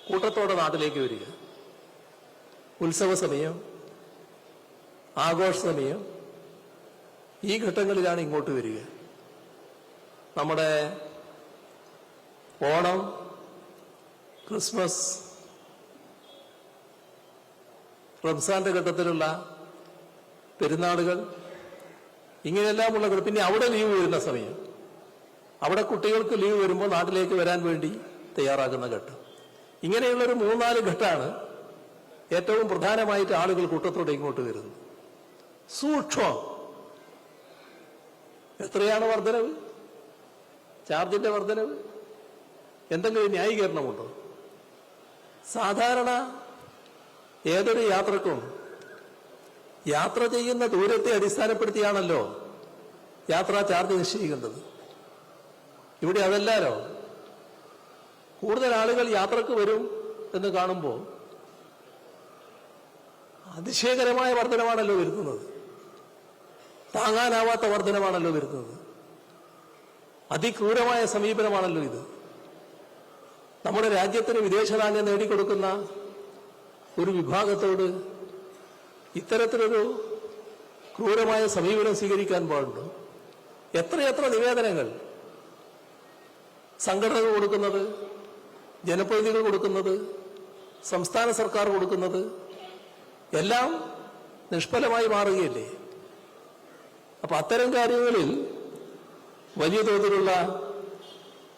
കൂട്ടത്തോടെ നാട്ടിലേക്ക് വരിക. ഉത്സവ സമയം, ആഘോഷ സമയം, ഈ ഘട്ടങ്ങളിലാണ് ഇങ്ങോട്ട് വരിക. നമ്മുടെ ഓണം, ക്രിസ്മസ്, റംസാന്റെ ഘട്ടത്തിലുള്ള പെരുന്നാളുകൾ, ഇങ്ങനെയെല്ലാമുള്ള, പിന്നെ അവിടെ ലീവ് വരുന്ന സമയം, അവിടെ കുട്ടികൾക്ക് ലീവ് വരുമ്പോൾ നാട്ടിലേക്ക് വരാൻ വേണ്ടി തയ്യാറാകുന്ന ഘട്ടം, ഇങ്ങനെയുള്ളൊരു 3-4 ഘട്ടമാണ് ഏറ്റവും പ്രധാനമായിട്ട് ആളുകൾ കൂട്ടത്തോടെ ഇങ്ങോട്ട് വരുന്നത്. സൂക്ഷ്മം. എത്രയാണ് വർധനവ്? ചാർജിന്റെ വർധനവ് എന്തെങ്കിലും ന്യായീകരണമുണ്ടോ? സാധാരണ ഏതൊരു യാത്രക്കും യാത്ര ചെയ്യുന്ന ദൂരത്തെ അടിസ്ഥാനപ്പെടുത്തിയാണല്ലോ യാത്രാ ചാർജ് നിശ്ചയിക്കുന്നത്. ഇവിടെ അതല്ലാലോ. കൂടുതൽ ആളുകൾ യാത്രക്ക് വരും എന്ന് കാണുമ്പോൾ അതിശയകരമായ വർധനമാണല്ലോ വരുന്നത്. താങ്ങാനാവാത്ത വർധനമാണല്ലോ വരുന്നത്. അതിക്രൂരമായ സമീപനമാണല്ലോ ഇത്. നമ്മുടെ രാജ്യത്തിന് വിദേശ നാണ്യം നേടിക്കൊടുക്കുന്ന ഒരു വിഭാഗത്തോട് ഇത്തരത്തിലൊരു ക്രൂരമായ സമീപനം സ്വീകരിക്കാൻ പാടുണ്ടോ? എത്രയെത്ര നിവേദനങ്ങൾ സംഘടനകൾ കൊടുക്കുന്നത്, ജനപ്രതിനിധികൾ കൊടുക്കുന്നത്, സംസ്ഥാന സർക്കാർ കൊടുക്കുന്നത് എല്ലാം നിഷ്ഫലമായി മാറുകയല്ലേ. അപ്പൊ അത്തരം കാര്യങ്ങളിൽ വലിയ തോതിലുള്ള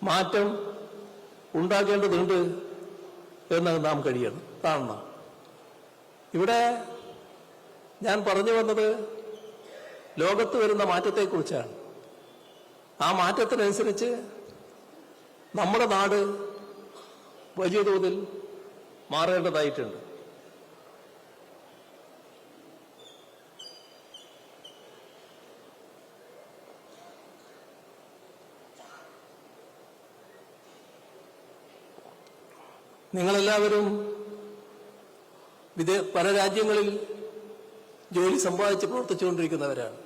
മാറ്റം ഉണ്ടാകേണ്ടതുണ്ട് എന്ന് നാം കാണണം. ഇവിടെ ഞാൻ പറഞ്ഞു വന്നത് ലോകത്ത് വരുന്ന മാറ്റത്തെക്കുറിച്ചാണ്. ആ മാറ്റത്തിനനുസരിച്ച് നമ്മുടെ നാട് വലിയ തോതിൽ മാറേണ്ടതായിട്ടുണ്ട്. നിങ്ങളെല്ലാവരും പല രാജ്യങ്ങളിൽ ജോലി സമ്പാദിച്ച് പ്രവർത്തിച്ചുകൊണ്ടിരിക്കുന്നവരാണ്.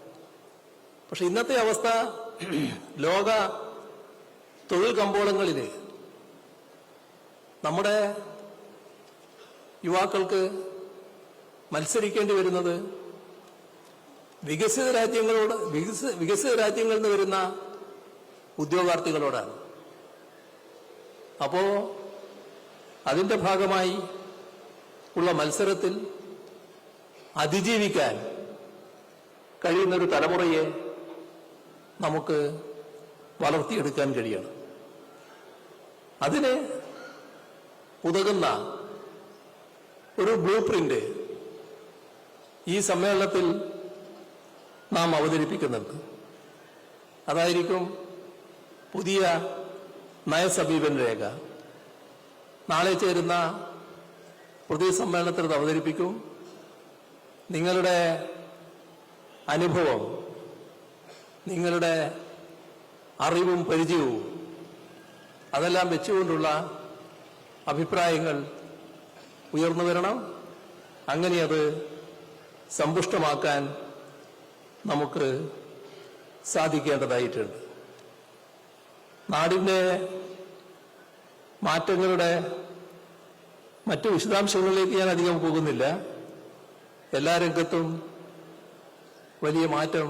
പക്ഷെ ഇന്നത്തെ അവസ്ഥ ലോക തൊഴിൽ കമ്പോളങ്ങളിൽ നമ്മുടെ യുവാക്കൾക്ക് മത്സരിക്കേണ്ടി വരുന്നത് വികസിത രാജ്യങ്ങളിൽ നിന്ന് വരുന്ന ഉദ്യോഗാർത്ഥികളോടാണ്. അപ്പോ അതിന്റെ ഭാഗമായി ഉള്ള മത്സരത്തിൽ അതിജീവിക്കാൻ കഴിയുന്ന ഒരു തലമുറയെ നമുക്ക് വളർത്തിയെടുക്കാൻ കഴിയണം. അതിന് ഉതകുന്ന ഒരു ബ്ലൂ പ്രിന്റ് ഈ സമ്മേളനത്തിൽ നാം അവതരിപ്പിക്കുന്നുണ്ട്. അതായിരിക്കും പുതിയ നയസമീപന രേഖ. നാളെ ചേരുന്ന പൊതുസമ്മേളനത്തിൽ അത് അവതരിപ്പിക്കും. നിങ്ങളുടെ അനുഭവം, നിങ്ങളുടെ അറിവും പരിചയവും അതെല്ലാം വെച്ചുകൊണ്ടുള്ള അഭിപ്രായങ്ങൾ ഉയർന്നു വരണം. അങ്ങനെ അത് സമ്പുഷ്ടമാക്കാൻ നമുക്ക് സാധിക്കേണ്ടതായിട്ടുണ്ട്. നാടിന്റെ മാറ്റങ്ങളുടെ മറ്റു വിശദാംശങ്ങളിലേക്ക് ഞാൻ അധികം പോകുന്നില്ല. എല്ലാ രംഗത്തും വലിയ മാറ്റം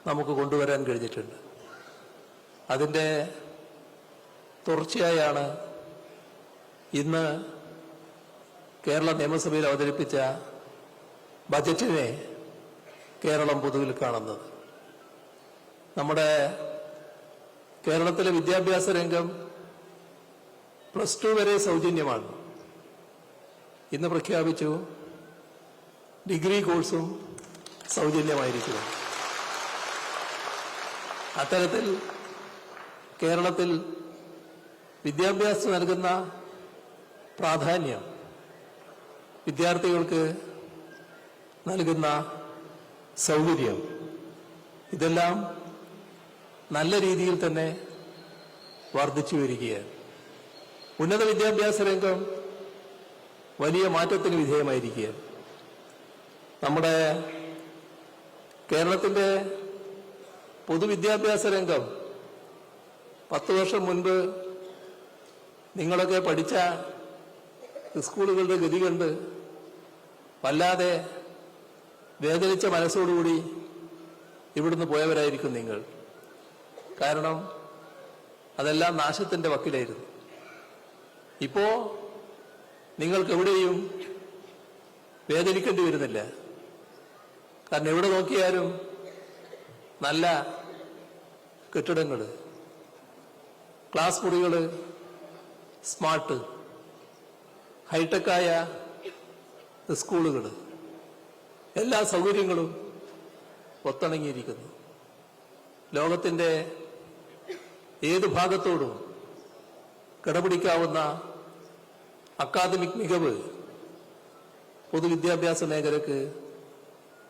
നമുക്ക് കൊണ്ടുവരാൻ കഴിഞ്ഞിട്ടുണ്ട്. അതിൻ്റെ തുടർച്ചയായാണ് ഇന്ന് കേരള നിയമസഭയിൽ അവതരിപ്പിച്ച ബജറ്റിനെ കേരളം പൊതുവിൽ കാണുന്നത്. നമ്മുടെ കേരളത്തിലെ വിദ്യാഭ്യാസ രംഗം +2 വരെ സൗജന്യമാണ്. ഇന്ന് പ്രഖ്യാപിച്ചു ഡിഗ്രി കോഴ്സും സൗജന്യമായിരിക്കുന്നു. അത്തരത്തിൽ കേരളത്തിൽ വിദ്യാഭ്യാസം നൽകുന്ന പ്രാധാന്യം, വിദ്യാർത്ഥികൾക്ക് നൽകുന്ന സൗകര്യം, ഇതെല്ലാം നല്ല രീതിയിൽ തന്നെ വർദ്ധിച്ചു വരികയാണ്. ഉന്നത വിദ്യാഭ്യാസ രംഗം വലിയ മാറ്റത്തിന് വിധേയമായിരിക്കുകയാണ്. നമ്മുടെ കേരളത്തിന്റെ പൊതുവിദ്യാഭ്യാസ രംഗം 10 വർഷം മുൻപ് നിങ്ങളൊക്കെ പഠിച്ച സ്കൂളുകളുടെ ഗതി കണ്ട് വല്ലാതെ വേദനിച്ച മനസ്സോടുകൂടി ഇവിടുന്ന് പോയവരായിരിക്കും നിങ്ങൾ. കാരണം അതെല്ലാം നാശത്തിന്റെ വക്കിലായിരുന്നു. ഇപ്പോ നിങ്ങൾക്ക് എവിടെയും വേദനിക്കേണ്ടി വരുന്നില്ല. കാരണം എവിടെ നോക്കിയാലും നല്ല കെട്ടിടങ്ങൾ, ക്ലാസ് മുറികൾ, സ്മാർട്ട് ഹൈടെക്കായ സ്കൂളുകൾ, എല്ലാ സൗകര്യങ്ങളും ഒത്തിണങ്ങിയിരിക്കുന്നു. ലോകത്തിന്റെ ഏത് ഭാഗത്തോടും കിടപിടിക്കാവുന്ന അക്കാദമിക് മികവ് പൊതുവിദ്യാഭ്യാസ മേഖലയ്ക്ക്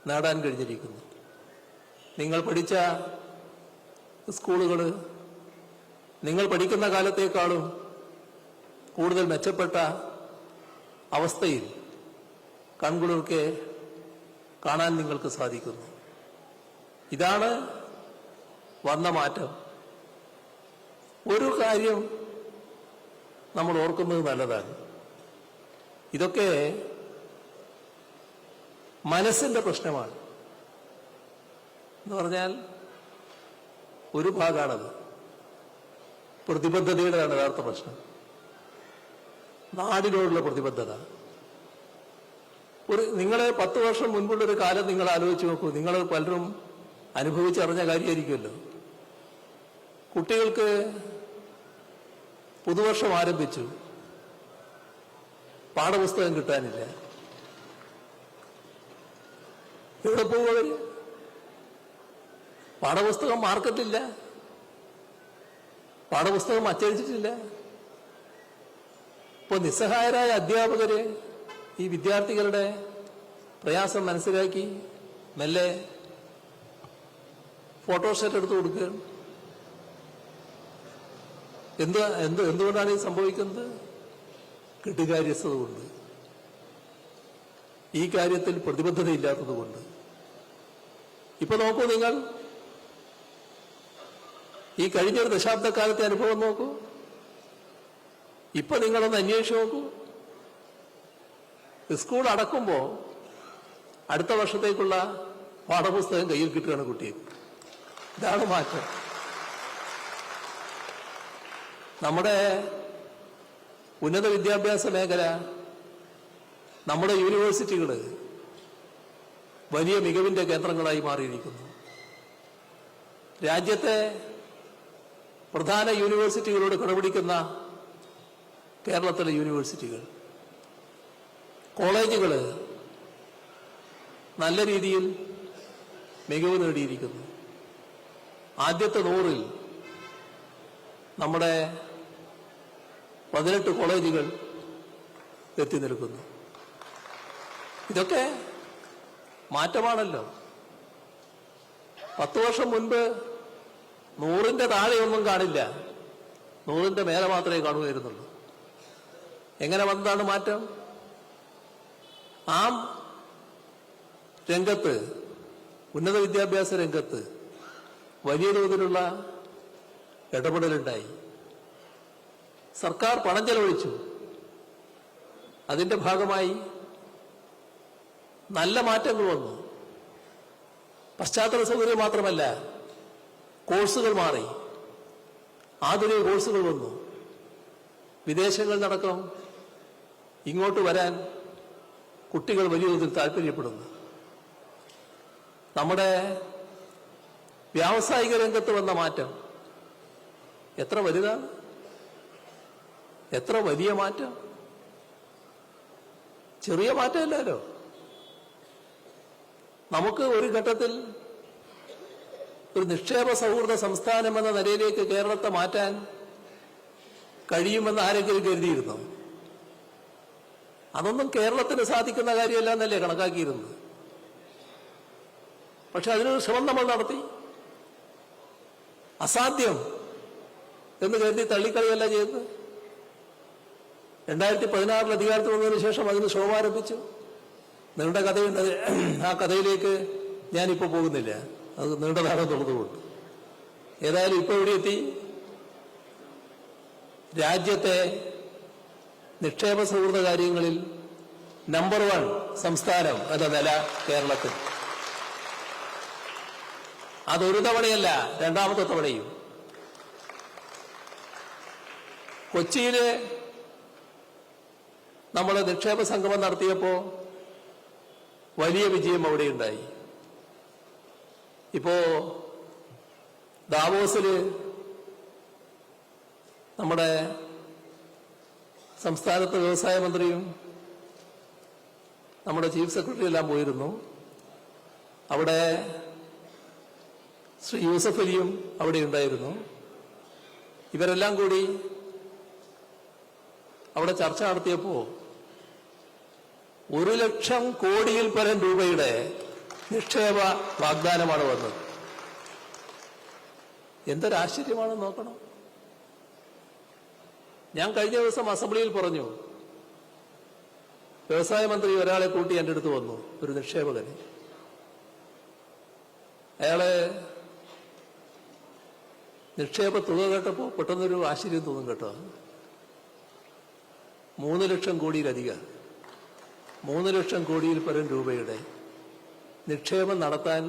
നേടാൻ കഴിഞ്ഞിരിക്കുന്നു. നിങ്ങൾ പഠിച്ച സ്കൂളുകൾ നിങ്ങൾ പഠിക്കുന്ന കാലത്തേക്കാളും കൂടുതൽ മെച്ചപ്പെട്ട അവസ്ഥയിൽ കൺകുളിർക്കെ കാണാൻ നിങ്ങൾക്ക് സാധിക്കുന്നു. ഇതാണ് വന്ന മാറ്റം. ഒരു കാര്യം നമ്മൾ ഓർക്കുന്നത് നല്ലതാണ്. ഇതൊക്കെ മനസ്സിന്റെ പ്രശ്നമാണ്. എന്ന് പറഞ്ഞാൽ ഒരു ഭാഗമാണത്. പ്രതിബദ്ധതയുടെയാണ് യഥാർത്ഥ പ്രശ്നം. നാടിനോടുള്ള പ്രതിബദ്ധത. നിങ്ങളെ 10 വർഷം മുൻപുള്ളൊരു കാലം നിങ്ങൾ ആലോചിച്ച് നോക്കൂ. നിങ്ങൾ പലരും അനുഭവിച്ചറിഞ്ഞ കാര്യമായിരിക്കുമല്ലോ. കുട്ടികൾക്ക് പുതുവർഷം ആരംഭിച്ചു, പാഠപുസ്തകം കിട്ടാനില്ല. എവിടെ പോകുക? പാഠപുസ്തകം മാർക്കറ്റില്ല, പാഠപുസ്തകം അച്ചടിച്ചിട്ടില്ല. ഇപ്പോൾ നിസ്സഹായരായ അധ്യാപകര് ഈ വിദ്യാർത്ഥികളുടെ പ്രയാസം മനസ്സിലാക്കി മെല്ലെ ഫോട്ടോസ്റ്റാറ്റ് എടുത്തു കൊടുക്കുകയാണ്. എന്തുകൊണ്ടാണ് ഇത് സംഭവിക്കുന്നത്? കെട്ടുകാര്യസ്ഥത കൊണ്ട്, ഈ കാര്യത്തിൽ പ്രതിബദ്ധതയില്ലാത്തത് കൊണ്ട്. ഇപ്പൊ നോക്കൂ, നിങ്ങൾ ഈ കഴിഞ്ഞൊരു ദശാബ്ദക്കാലത്തെ അനുഭവം നോക്കൂ. ഇപ്പൊ നിങ്ങളൊന്ന് അന്വേഷിച്ച് നോക്കൂ. സ്കൂൾ അടക്കുമ്പോൾ അടുത്ത വർഷത്തേക്കുള്ള പാഠപുസ്തകം കയ്യിൽ കിട്ടുകയാണ് കുട്ടിക്ക്. ഇതാണ് മാറ്റം. നമ്മുടെ ഉന്നത വിദ്യാഭ്യാസ മേഖല, നമ്മുടെ യൂണിവേഴ്സിറ്റികൾ വലിയ മികവിന്റെ കേന്ദ്രങ്ങളായി മാറിയിരിക്കുന്നു. രാജ്യത്തെ പ്രധാന യൂണിവേഴ്സിറ്റികളോട് കിടപിടിക്കുന്ന കേരളത്തിലെ യൂണിവേഴ്സിറ്റികൾ, കോളേജുകൾ നല്ല രീതിയിൽ മികവ് നേടിയിരിക്കുന്നു. ആദ്യത്തെ 100-ൽ നമ്മുടെ 18 കോളേജുകൾ എത്തി നിൽക്കുന്നു. ഇതൊക്കെ മാറ്റമാണല്ലോ. 10 വർഷം മുൻപ് 100-ന്റെ താഴെയൊന്നും കാണില്ല, 100-ന്റെ മേലെ മാത്രമേ കാണുമായിരുന്നുള്ളൂ. എങ്ങനെ വന്നതാണ് മാറ്റം? ആ രംഗത്ത്, ഉന്നത വിദ്യാഭ്യാസ രംഗത്ത് വലിയ തോതിലുള്ള ഇടപെടലുണ്ടായി. സർക്കാർ പണം ചെലവഴിച്ചു. അതിന്റെ ഭാഗമായി നല്ല മാറ്റങ്ങൾ വന്നു. പശ്ചാത്തല സൗകര്യം മാത്രമല്ല, കോഴ്സുകൾ മാറി, ആധുനിക കോഴ്സുകൾ വന്നു. വിദേശങ്ങളിൽ നടക്കം ഇങ്ങോട്ട് വരാൻ കുട്ടികൾ വലിയ തോതിൽ താല്പര്യപ്പെടുന്നു. നമ്മുടെ വ്യാവസായിക രംഗത്ത് വന്ന മാറ്റം എത്ര വലുതാണ്, എത്ര വലിയ മാറ്റം! ചെറിയ മാറ്റമല്ലല്ലോ. നമുക്ക് ഒരു ഘട്ടത്തിൽ ഒരു നിക്ഷേപ സൗഹൃദ സംസ്ഥാനം എന്ന നിലയിലേക്ക് കേരളത്തെ മാറ്റാൻ കഴിയുമെന്ന് ആരെങ്കിലും കരുതിയിരുന്നു? അതൊന്നും കേരളത്തിന് സാധിക്കുന്ന കാര്യമല്ല എന്നല്ലേ കണക്കാക്കിയിരുന്നത്. പക്ഷെ അതിനൊരു ശ്രമം നമ്മൾ നടത്തി. അസാധ്യം എന്ന് കരുതി തള്ളിക്കളിയല്ല ചെയ്തത്. 2016 അധികാരത്തിൽ വന്നതിന് ശേഷം അതിന് ശ്രമം ആരംഭിച്ചു. നീണ്ട കഥയുണ്ട്. ആ കഥയിലേക്ക് ഞാനിപ്പോൾ പോകുന്നില്ല, അത് നീണ്ടതാണെന്നുള്ളതുകൊണ്ട്. ഏതായാലും ഇപ്പോൾ ഇവിടെ എത്തി. രാജ്യത്തെ നിക്ഷേപ സൗഹൃദ കാര്യങ്ങളിൽ നമ്പർ 1 സംസ്ഥാനം എന്ന നില കേരളത്തിൽ. അതൊരു തവണയല്ല, രണ്ടാമത്തെ തവണയും. കൊച്ചിയില് നമ്മൾ നിക്ഷേപ സംഗമം നടത്തിയപ്പോൾ വലിയ വിജയം അവിടെയുണ്ടായി. ഇപ്പോ ദാവോസില് നമ്മുടെ സംസ്ഥാനത്തെ വ്യവസായ മന്ത്രിയും നമ്മുടെ ചീഫ് സെക്രട്ടറി എല്ലാം പോയിരുന്നു. അവിടെ ശ്രീ യൂസഫ് അലിയും അവിടെ ഉണ്ടായിരുന്നു. ഇവരെല്ലാം കൂടി അവിടെ ചർച്ച നടത്തിയപ്പോൾ 1,00,000 കോടിയിൽ പരം രൂപയുടെ നിക്ഷേപ വാഗ്ദാനമാണ് വന്നത്. എന്തൊരാശ്ചര്യമാണെന്ന് നോക്കണം. ഞാൻ കഴിഞ്ഞ ദിവസം അസംബ്ലിയിൽ പറഞ്ഞു, വ്യവസായ മന്ത്രി ഒരാളെ കൂട്ടി എൻ്റെ അടുത്ത് വന്നു, ഒരു നിക്ഷേപകന്. അയാള് നിക്ഷേപ തുക കേട്ടപ്പോൾ പെട്ടെന്നൊരു ആശ്ചര്യം തോന്നും കേട്ടോ. 3,00,000 കോടിയിലധികം, 3,00,000 കോടിയിൽ പരം രൂപയുടെ നിക്ഷേപം നടത്താൻ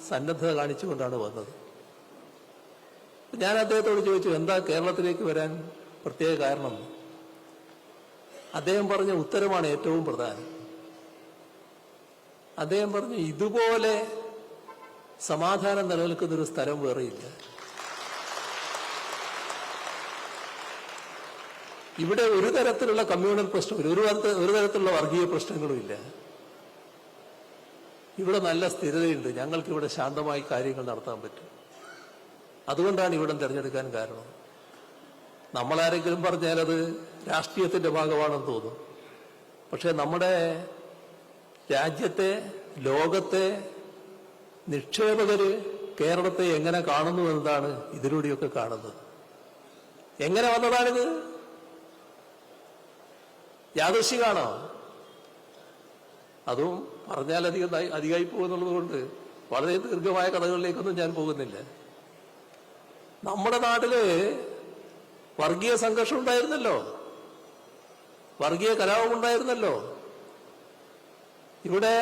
സന്നദ്ധത കാണിച്ചുകൊണ്ടാണ് വന്നത്. ഞാൻ അദ്ദേഹത്തോട് ചോദിച്ചു, എന്താ കേരളത്തിലേക്ക് വരാൻ പ്രത്യേക കാരണം? അദ്ദേഹം പറഞ്ഞ ഉത്തരമാണ് ഏറ്റവും പ്രധാനം. അദ്ദേഹം പറഞ്ഞു, ഇതുപോലെ സമാധാനം നിലനിൽക്കുന്നൊരു സ്ഥലം വേറെയില്ല. ഇവിടെ ഒരു തരത്തിലുള്ള കമ്മ്യൂണൽ പ്രശ്നമില്ല, ഒരു തരത്തിലുള്ള വർഗീയ പ്രശ്നങ്ങളും ഇല്ല. ഇവിടെ നല്ല സ്ഥിരതയുണ്ട്, ഞങ്ങൾക്കിവിടെ ശാന്തമായി കാര്യങ്ങൾ നടത്താൻ പറ്റും. അതുകൊണ്ടാണ് ഇവിടം തിരഞ്ഞെടുക്കാൻ കാരണം. നമ്മളാരെങ്കിലും പറഞ്ഞാൽ അത് രാഷ്ട്രീയത്തിന്റെ ഭാഗമാണെന്ന് തോന്നും. പക്ഷെ നമ്മുടെ രാജ്യത്തെ, ലോകത്തെ നിക്ഷേപകര് കേരളത്തെ എങ്ങനെ കാണുന്നു എന്നതാണ് ഇതിലൂടെയൊക്കെ കാണുന്നത്. എങ്ങനെ വന്നതാണിത്? യാദൃശ്ചികമാണോ? അതും പറഞ്ഞാൽ അധികമായി പോകുന്നുള്ളത് കൊണ്ട് വളരെ ദീർഘമായ കഥകളിലേക്കൊന്നും ഞാൻ പോകുന്നില്ല. നമ്മുടെ നാട്ടില് വർഗീയ സംഘർഷം ഉണ്ടായിരുന്നല്ലോ, വർഗീയ കലാപം ഉണ്ടായിരുന്നല്ലോ. ഇവിടെ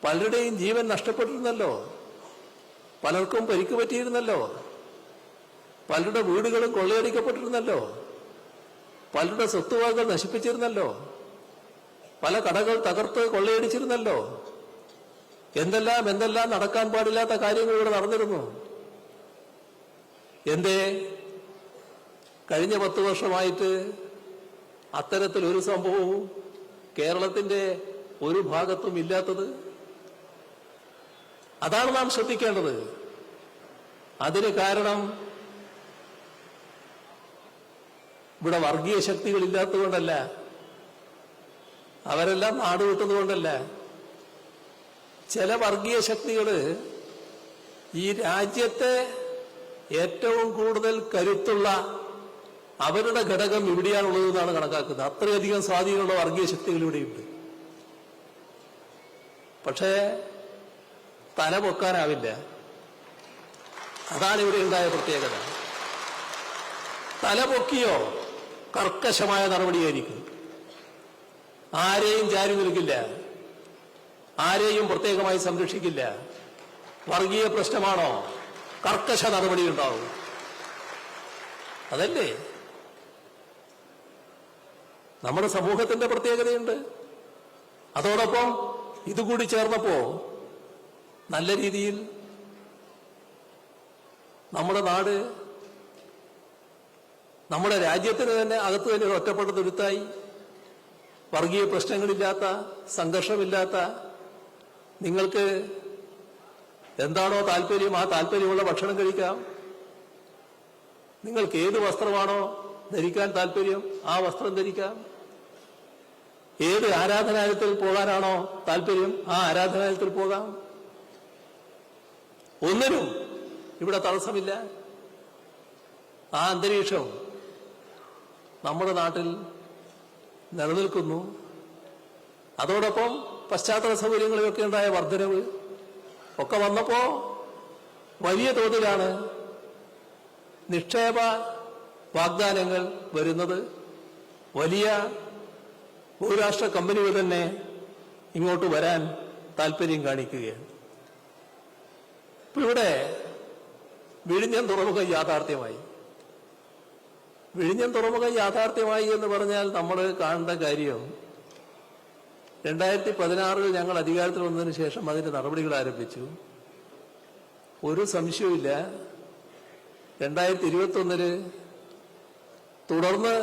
പലരുടെയും ജീവൻ നഷ്ടപ്പെട്ടിരുന്നല്ലോ, പലർക്കും പരിക്ക് പറ്റിയിരുന്നല്ലോ, പലരുടെ വീടുകളും കൊള്ളയടിക്കപ്പെട്ടിരുന്നല്ലോ, പലരുടെ സ്വത്തുവകകൾ നശിപ്പിച്ചിരുന്നല്ലോ, പല കടകൾ തകർത്ത് കൊള്ളയടിച്ചിരുന്നല്ലോ. എന്തെല്ലാം നടക്കാൻ പാടില്ലാത്ത കാര്യങ്ങൾ ഇവിടെ നടന്നിരുന്നു. എന്തേ കഴിഞ്ഞ 10 വർഷമായിട്ട് അത്തരത്തിലൊരു സംഭവവും കേരളത്തിന്റെ ഒരു ഭാഗത്തും ഇല്ലാത്തത്? അതാണ് നാം ശ്രദ്ധിക്കേണ്ടത്. അതിന് കാരണം ഇവിടെ വർഗീയ ശക്തികൾ ഇല്ലാത്തതുകൊണ്ടല്ല, അവരെല്ലാം നാടുവിട്ടതുകൊണ്ടല്ല. ചില വർഗീയ ശക്തികള് ഈ രാജ്യത്തെ ഏറ്റവും കൂടുതൽ കരുത്തുള്ള അവരുടെ ഘടകം ഇവിടെയാണുള്ളതെന്നാണ് കണക്കാക്കുന്നത്. അത്രയധികം സ്വാധീനമുള്ള വർഗീയ ശക്തികൾ ഇവിടെയുണ്ട്. പക്ഷേ തല പൊക്കാനാവില്ല. അതാണ് ഇവിടെ ഉണ്ടായ പ്രത്യേകത. തല പൊക്കിയോ കർക്കശമായ നടപടിയായിരിക്കും. ആരെയും ചാരി നിൽക്കില്ല, ആരെയും പ്രത്യേകമായി സംരക്ഷിക്കില്ല. വർഗീയ പ്രശ്നമാണോ, കർക്കശ നടപടി ഉണ്ടാവും. അതല്ലേ നമ്മുടെ സമൂഹത്തിന്റെ പ്രത്യേകതയുണ്ട്. അതോടൊപ്പം ഇതുകൂടി ചേർന്നപ്പോ നല്ല രീതിയിൽ നമ്മുടെ നാട്, നമ്മുടെ രാജ്യത്തിന് തന്നെ അകത്ത് തന്നെ ഒരു ഒറ്റപ്പെട്ട തുരുത്തായി. വർഗീയ പ്രശ്നങ്ങളില്ലാത്ത, സംഘർഷമില്ലാത്ത, നിങ്ങൾക്ക് എന്താണോ താല്പര്യം ആ താല്പര്യമുള്ള ഭക്ഷണം കഴിക്കാം. നിങ്ങൾക്ക് ഏത് വസ്ത്രമാണോ ധരിക്കാൻ താല്പര്യം ആ വസ്ത്രം ധരിക്കാം. ഏത് ആരാധനാലയത്തിൽ പോകാനാണോ താല്പര്യം ആ ആരാധനാലയത്തിൽ പോകാം. ഒന്നിനും ഇവിടെ തടസ്സമില്ല. ആ അന്തരീക്ഷം നമ്മുടെ നാട്ടിൽ നിലനിൽക്കുന്നു. അതോടൊപ്പം പശ്ചാത്തല സൗകര്യങ്ങളിലൊക്കെ ഉണ്ടായ വർധനവ് ഒക്കെ വന്നപ്പോ വലിയ തോതിലാണ് നിക്ഷേപ വാഗ്ദാനങ്ങൾ വരുന്നത്. വലിയ ബഹുരാഷ്ട്ര കമ്പനികൾ തന്നെ ഇങ്ങോട്ട് വരാൻ താല്പര്യം കാണിക്കുകയാണ്. ഇപ്പൊ ഇവിടെ വിഴിഞ്ഞം തുറമുഖം യാഥാർത്ഥ്യമായി. വിഴിഞ്ഞം തുറമുഖം യാഥാർത്ഥ്യമായി എന്ന് പറഞ്ഞാൽ നമ്മൾ കാണേണ്ട കാര്യം, 2016 ഞങ്ങൾ അധികാരത്തിൽ വന്നതിന് ശേഷം അതിന്റെ നടപടികൾ ആരംഭിച്ചു. ഒരു സംശയവുമില്ല, 2021 തുടർന്ന്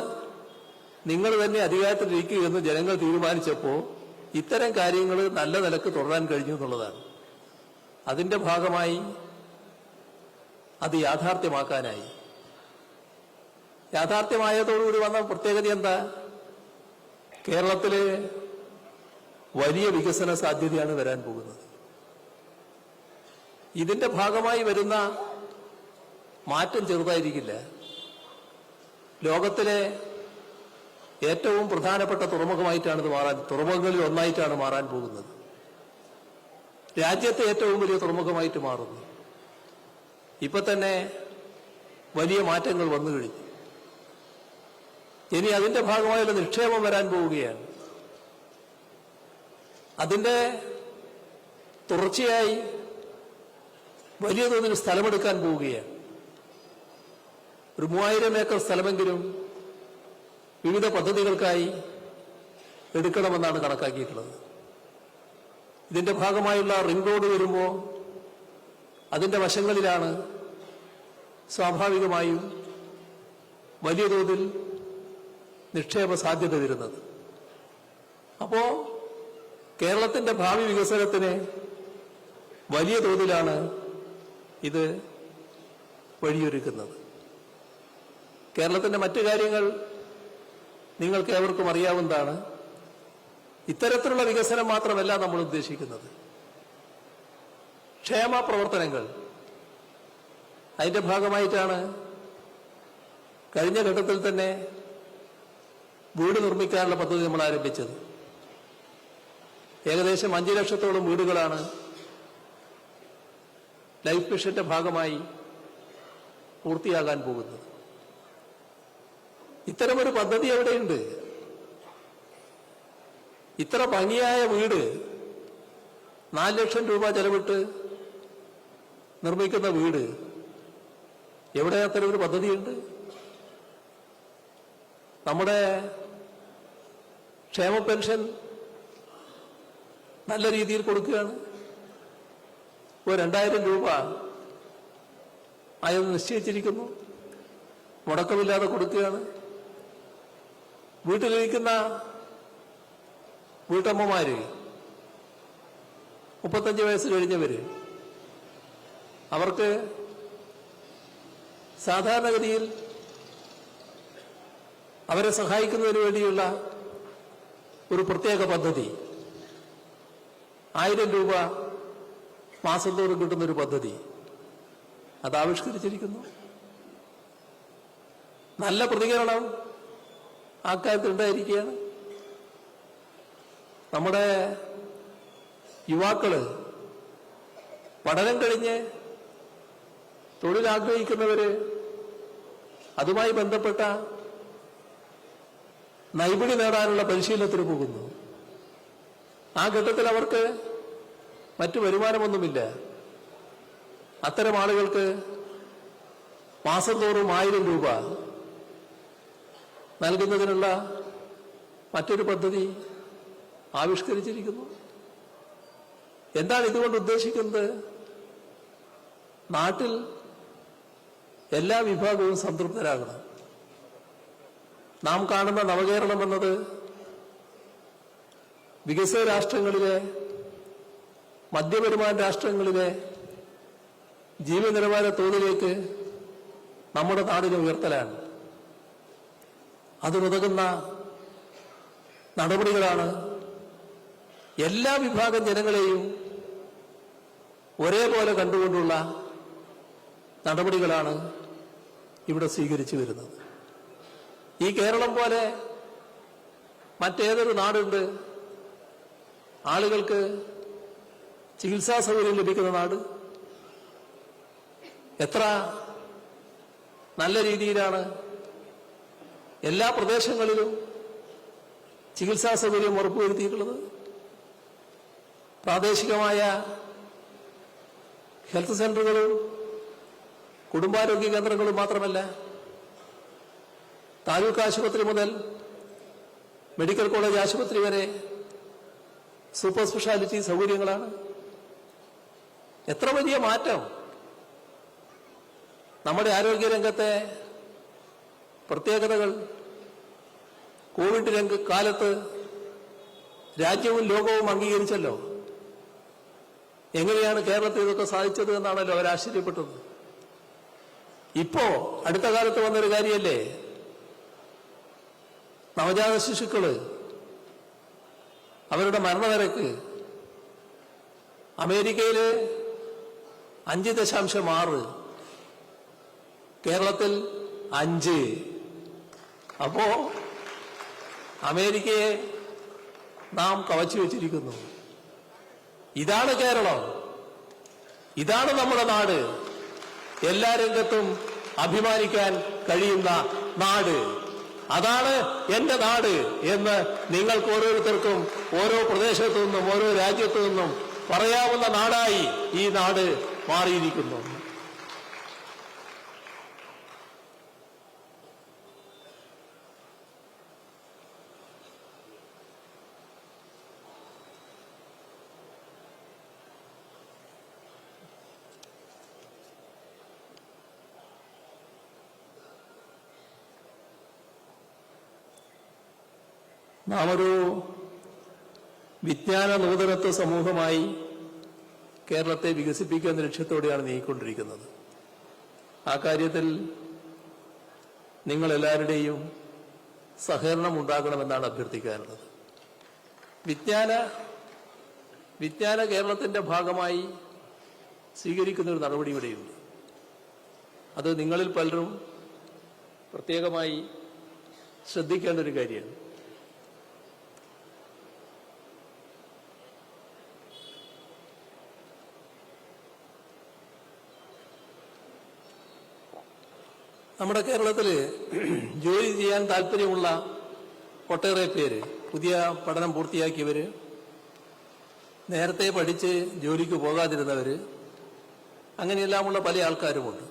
നിങ്ങൾ തന്നെ അധികാരത്തിലിരിക്കുക എന്ന് ജനങ്ങൾ തീരുമാനിച്ചപ്പോൾ ഇത്തരം കാര്യങ്ങൾ നല്ല നിലക്ക് തുടരാൻ കഴിഞ്ഞു എന്നുള്ളതാണ്. അതിന്റെ ഭാഗമായി അത് യാഥാർത്ഥ്യമാക്കാനായി. യാഥാർത്ഥ്യമായതോടുകൂടി വന്ന പ്രത്യേകത എന്താ? കേരളത്തില് വലിയ വികസന സാധ്യതയാണ് വരാൻ പോകുന്നത്. ഇതിന്റെ ഭാഗമായി വരുന്ന മാറ്റം ചെറുതായിരിക്കില്ല. ലോകത്തിലെ ഏറ്റവും പ്രധാനപ്പെട്ട തുറമുഖമായിട്ടാണ് ഇത് മാറാൻ, തുറമുഖങ്ങളിൽ ഒന്നായിട്ടാണ് മാറാൻ പോകുന്നത്. രാജ്യത്തെ ഏറ്റവും വലിയ തുറമുഖമായിട്ട് മാറുന്നു. ഇപ്പൊ തന്നെ വലിയ മാറ്റങ്ങൾ വന്നു കഴിഞ്ഞു. ഇനി അതിന്റെ ഭാഗമായുള്ള നിക്ഷേപം വരാൻ പോവുകയാണ്. അതിന്റെ തുടർച്ചയായി വലിയ തോതിൽ സ്ഥലമെടുക്കാൻ പോവുകയാണ്. ഒരു 3000 ഏക്കർ സ്ഥലമെങ്കിലും വിവിധ പദ്ധതികൾക്കായി എടുക്കണമെന്നാണ് കണക്കാക്കിയിട്ടുള്ളത്. ഇതിന്റെ ഭാഗമായുള്ള റിംഗ് റോഡ് വരുമ്പോൾ അതിന്റെ വശങ്ങളിലാണ് സ്വാഭാവികമായും വലിയ തോതിൽ നിക്ഷേപ സാധ്യത വരുന്നത്. അപ്പോ കേരളത്തിന്റെ ഭാവി വികസനത്തിന് വലിയ തോതിലാണ് ഇത് വഴിയൊരുക്കുന്നത്. കേരളത്തിന്റെ മറ്റു കാര്യങ്ങൾ നിങ്ങൾക്ക് ഏവർക്കും അറിയാവുന്നതാണ്. ഇത്തരത്തിലുള്ള വികസനം മാത്രമല്ല നമ്മൾ ഉദ്ദേശിക്കുന്നത്. ക്ഷേമ പ്രവർത്തനങ്ങൾ, അതിന്റെ ഭാഗമായിട്ടാണ് കഴിഞ്ഞ ഘട്ടത്തിൽ തന്നെ വീട് നിർമ്മിക്കാനുള്ള പദ്ധതി നമ്മൾ ആരംഭിച്ചത്. ഏകദേശം 5 ലക്ഷത്തോളം വീടുകളാണ് ലൈഫ് മിഷന്റെ ഭാഗമായി പൂർത്തിയാകാൻ പോകുന്നത്. ഇത്തരമൊരു പദ്ധതി എവിടെയുണ്ട്? ഇത്ര ഭംഗിയായ വീട് 4 ലക്ഷം രൂപ ചെലവിട്ട് നിർമ്മിക്കുന്ന വീട് എവിടെ അത്തരമൊരു പദ്ധതിയുണ്ട്? നമ്മുടെ ക്ഷേമ പെൻഷൻ നല്ല രീതിയിൽ കൊടുക്കുകയാണ്. ഇപ്പോൾ 2000 രൂപ ആയത് നിശ്ചയിച്ചിരിക്കുന്നു, മുടക്കമില്ലാതെ കൊടുക്കുകയാണ്. വീട്ടിലിരിക്കുന്ന വീട്ടമ്മമാര്, 35 വയസ്സ് കഴിഞ്ഞവര്, അവർക്ക് സാധാരണഗതിയിൽ അവരെ സഹായിക്കുന്നതിന് വേണ്ടിയുള്ള ഒരു പ്രത്യേക പദ്ധതി, 1000 രൂപ മാസം തോറും കിട്ടുന്ന ഒരു പദ്ധതി, അത് ആവിഷ്കരിച്ചിരിക്കുന്നു. നല്ല പ്രതികരണം ആ കാര്യത്തിൽ ഉണ്ടായിരിക്കുകയാണ്. നമ്മുടെ യുവാക്കള് പഠനം കഴിഞ്ഞ് തൊഴിൽ ആഗ്രഹിക്കുന്നവര് അതുമായി ബന്ധപ്പെട്ട നൈപുണ്യം നേടാനുള്ള പരിശീലനത്തിന് പോകുന്നു. ആ ഘട്ടത്തിൽ അവർക്ക് മറ്റു വരുമാനമൊന്നുമില്ല. അത്തരം ആളുകൾക്ക് മാസം തോറും 1000 രൂപ നൽകുന്നതിനുള്ള മറ്റൊരു പദ്ധതി ആവിഷ്കരിച്ചിരിക്കുന്നു. എന്താണ് ഇതുകൊണ്ട് ഉദ്ദേശിക്കുന്നത്? നാട്ടിൽ എല്ലാ വിഭാഗവും സംതൃപ്തരാകണം. നാം കാണുന്ന നവകേരളം എന്നത് വികസിത രാഷ്ട്രങ്ങളിലെ, മധ്യവരുമാന രാഷ്ട്രങ്ങളിലെ ജീവിത നിലവാര തോതിലേക്ക് നമ്മുടെ നാടിനെ ഉയർത്തലാണ്. അതിനുതകുന്ന നടപടികളാണ് എല്ലാ വിഭാഗം ജനങ്ങളെയും ഒരേപോലെ കണ്ടുകൊണ്ടുള്ള നടപടികളാണ് ഇവിടെ സ്വീകരിച്ചു വരുന്നത്. ഈ കേരളം പോലെ മറ്റേതൊരു നാടുണ്ട് ആളുകൾക്ക് ചികിത്സാ സൗകര്യം ലഭിക്കുന്ന നാട്? എത്ര നല്ല രീതിയിലാണ് എല്ലാ പ്രദേശങ്ങളിലും ചികിത്സാ സൗകര്യം ഉറപ്പുവരുത്തിയിട്ടുള്ളത്. പ്രാദേശികമായ ഹെൽത്ത് സെന്ററുകളും കുടുംബാരോഗ്യ കേന്ദ്രങ്ങളും മാത്രമല്ല, താലൂക്ക് ആശുപത്രി മുതൽ മെഡിക്കൽ കോളേജ് ആശുപത്രി വരെ സൂപ്പർ സ്പെഷ്യാലിറ്റി സൗകര്യങ്ങളാണ്. എത്ര വലിയ മാറ്റം! നമ്മുടെ ആരോഗ്യരംഗത്തെ പ്രത്യേകതകൾ കോവിഡ് കാലത്ത് രാജ്യവും ലോകവും അംഗീകരിച്ചല്ലോ. എങ്ങനെയാണ് കേരളത്തിൽ ഇതൊക്കെ സാധിച്ചത് എന്നാണല്ലോ അവർ ആശ്ചര്യപ്പെട്ടത്. ഇപ്പോ അടുത്ത കാലത്ത് വന്നൊരു കാര്യമല്ലേ നവജാത ശിശുക്കള് അവരുടെ മരണനിരക്ക് അമേരിക്കയില് 5.6, കേരളത്തിൽ 5. അപ്പോ അമേരിക്കയെ നാം കവച്ചു വെച്ചിരിക്കുന്നു. ഇതാണ് കേരളം, ഇതാണ് നമ്മുടെ നാട്, എല്ലാ രംഗത്തും അഭിമാനിക്കാൻ കഴിയുന്ന നാട്. അതാണ് എന്റെ നാട് എന്ന് നിങ്ങൾക്ക് ഓരോരുത്തർക്കും ഓരോ പ്രദേശത്തു നിന്നും ഓരോ രാജ്യത്തു നിന്നും പറയാവുന്ന നാടായി ഈ നാട് മാറിയിരിക്കുന്നു. നാം ഒരു വിജ്ഞാന നൂതനത്വ സമൂഹമായി കേരളത്തെ വികസിപ്പിക്കുന്ന ലക്ഷ്യത്തോടെയാണ് നീങ്ങിക്കൊണ്ടിരിക്കുന്നത്. ആ കാര്യത്തിൽ നിങ്ങളെല്ലാവരുടെയും സഹകരണം ഉണ്ടാകണമെന്നാണ് അഭ്യർത്ഥിക്കാനുള്ളത്. വിജ്ഞാന കേരളത്തിന്റെ ഭാഗമായി സ്വീകരിക്കുന്ന ഒരു നടപടി ഇവിടെയുണ്ട്. അത് നിങ്ങളിൽ പലരും പ്രത്യേകമായി ശ്രദ്ധിക്കേണ്ട ഒരു കാര്യമാണ്. നമ്മുടെ കേരളത്തിൽ ജോലി ചെയ്യാൻ താല്പര്യമുള്ള ഒട്ടേറെ പേര്, പുതിയ പഠനം പൂർത്തിയാക്കിയവര്, നേരത്തെ പഠിച്ച് ജോലിക്ക് പോകാതിരുന്നവര്, അങ്ങനെയെല്ലാമുള്ള പല ആൾക്കാരുമുണ്ട്.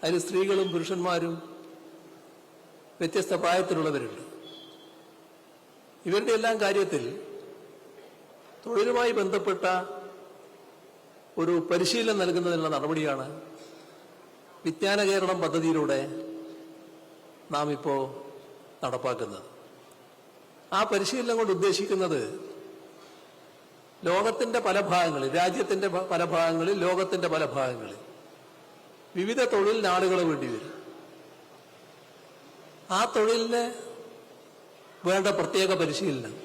അതിൽ സ്ത്രീകളും പുരുഷന്മാരും വ്യത്യസ്ത പ്രായത്തിലുള്ളവരുണ്ട്. ഇവരുടെ എല്ലാം കാര്യത്തിൽ തൊഴിലുമായി ബന്ധപ്പെട്ട ഒരു പരിശീലനം നൽകുന്നതിനുള്ള നടപടിയാണ് വിജ്ഞാന കേരളം പദ്ധതിയിലൂടെ നാം ഇപ്പോൾ നടപ്പാക്കുന്നത്. ആ പരിശീലനം കൊണ്ട് ഉദ്ദേശിക്കുന്നത് ലോകത്തിന്റെ പല ഭാഗങ്ങളിൽ, രാജ്യത്തിന്റെ പല ഭാഗങ്ങളിൽ, ലോകത്തിന്റെ പല ഭാഗങ്ങളിൽ വിവിധ തൊഴിലിന് ആളുകൾ വേണ്ടി വരും. ആ തൊഴിലിന് വേണ്ട പ്രത്യേക പരിശീലനം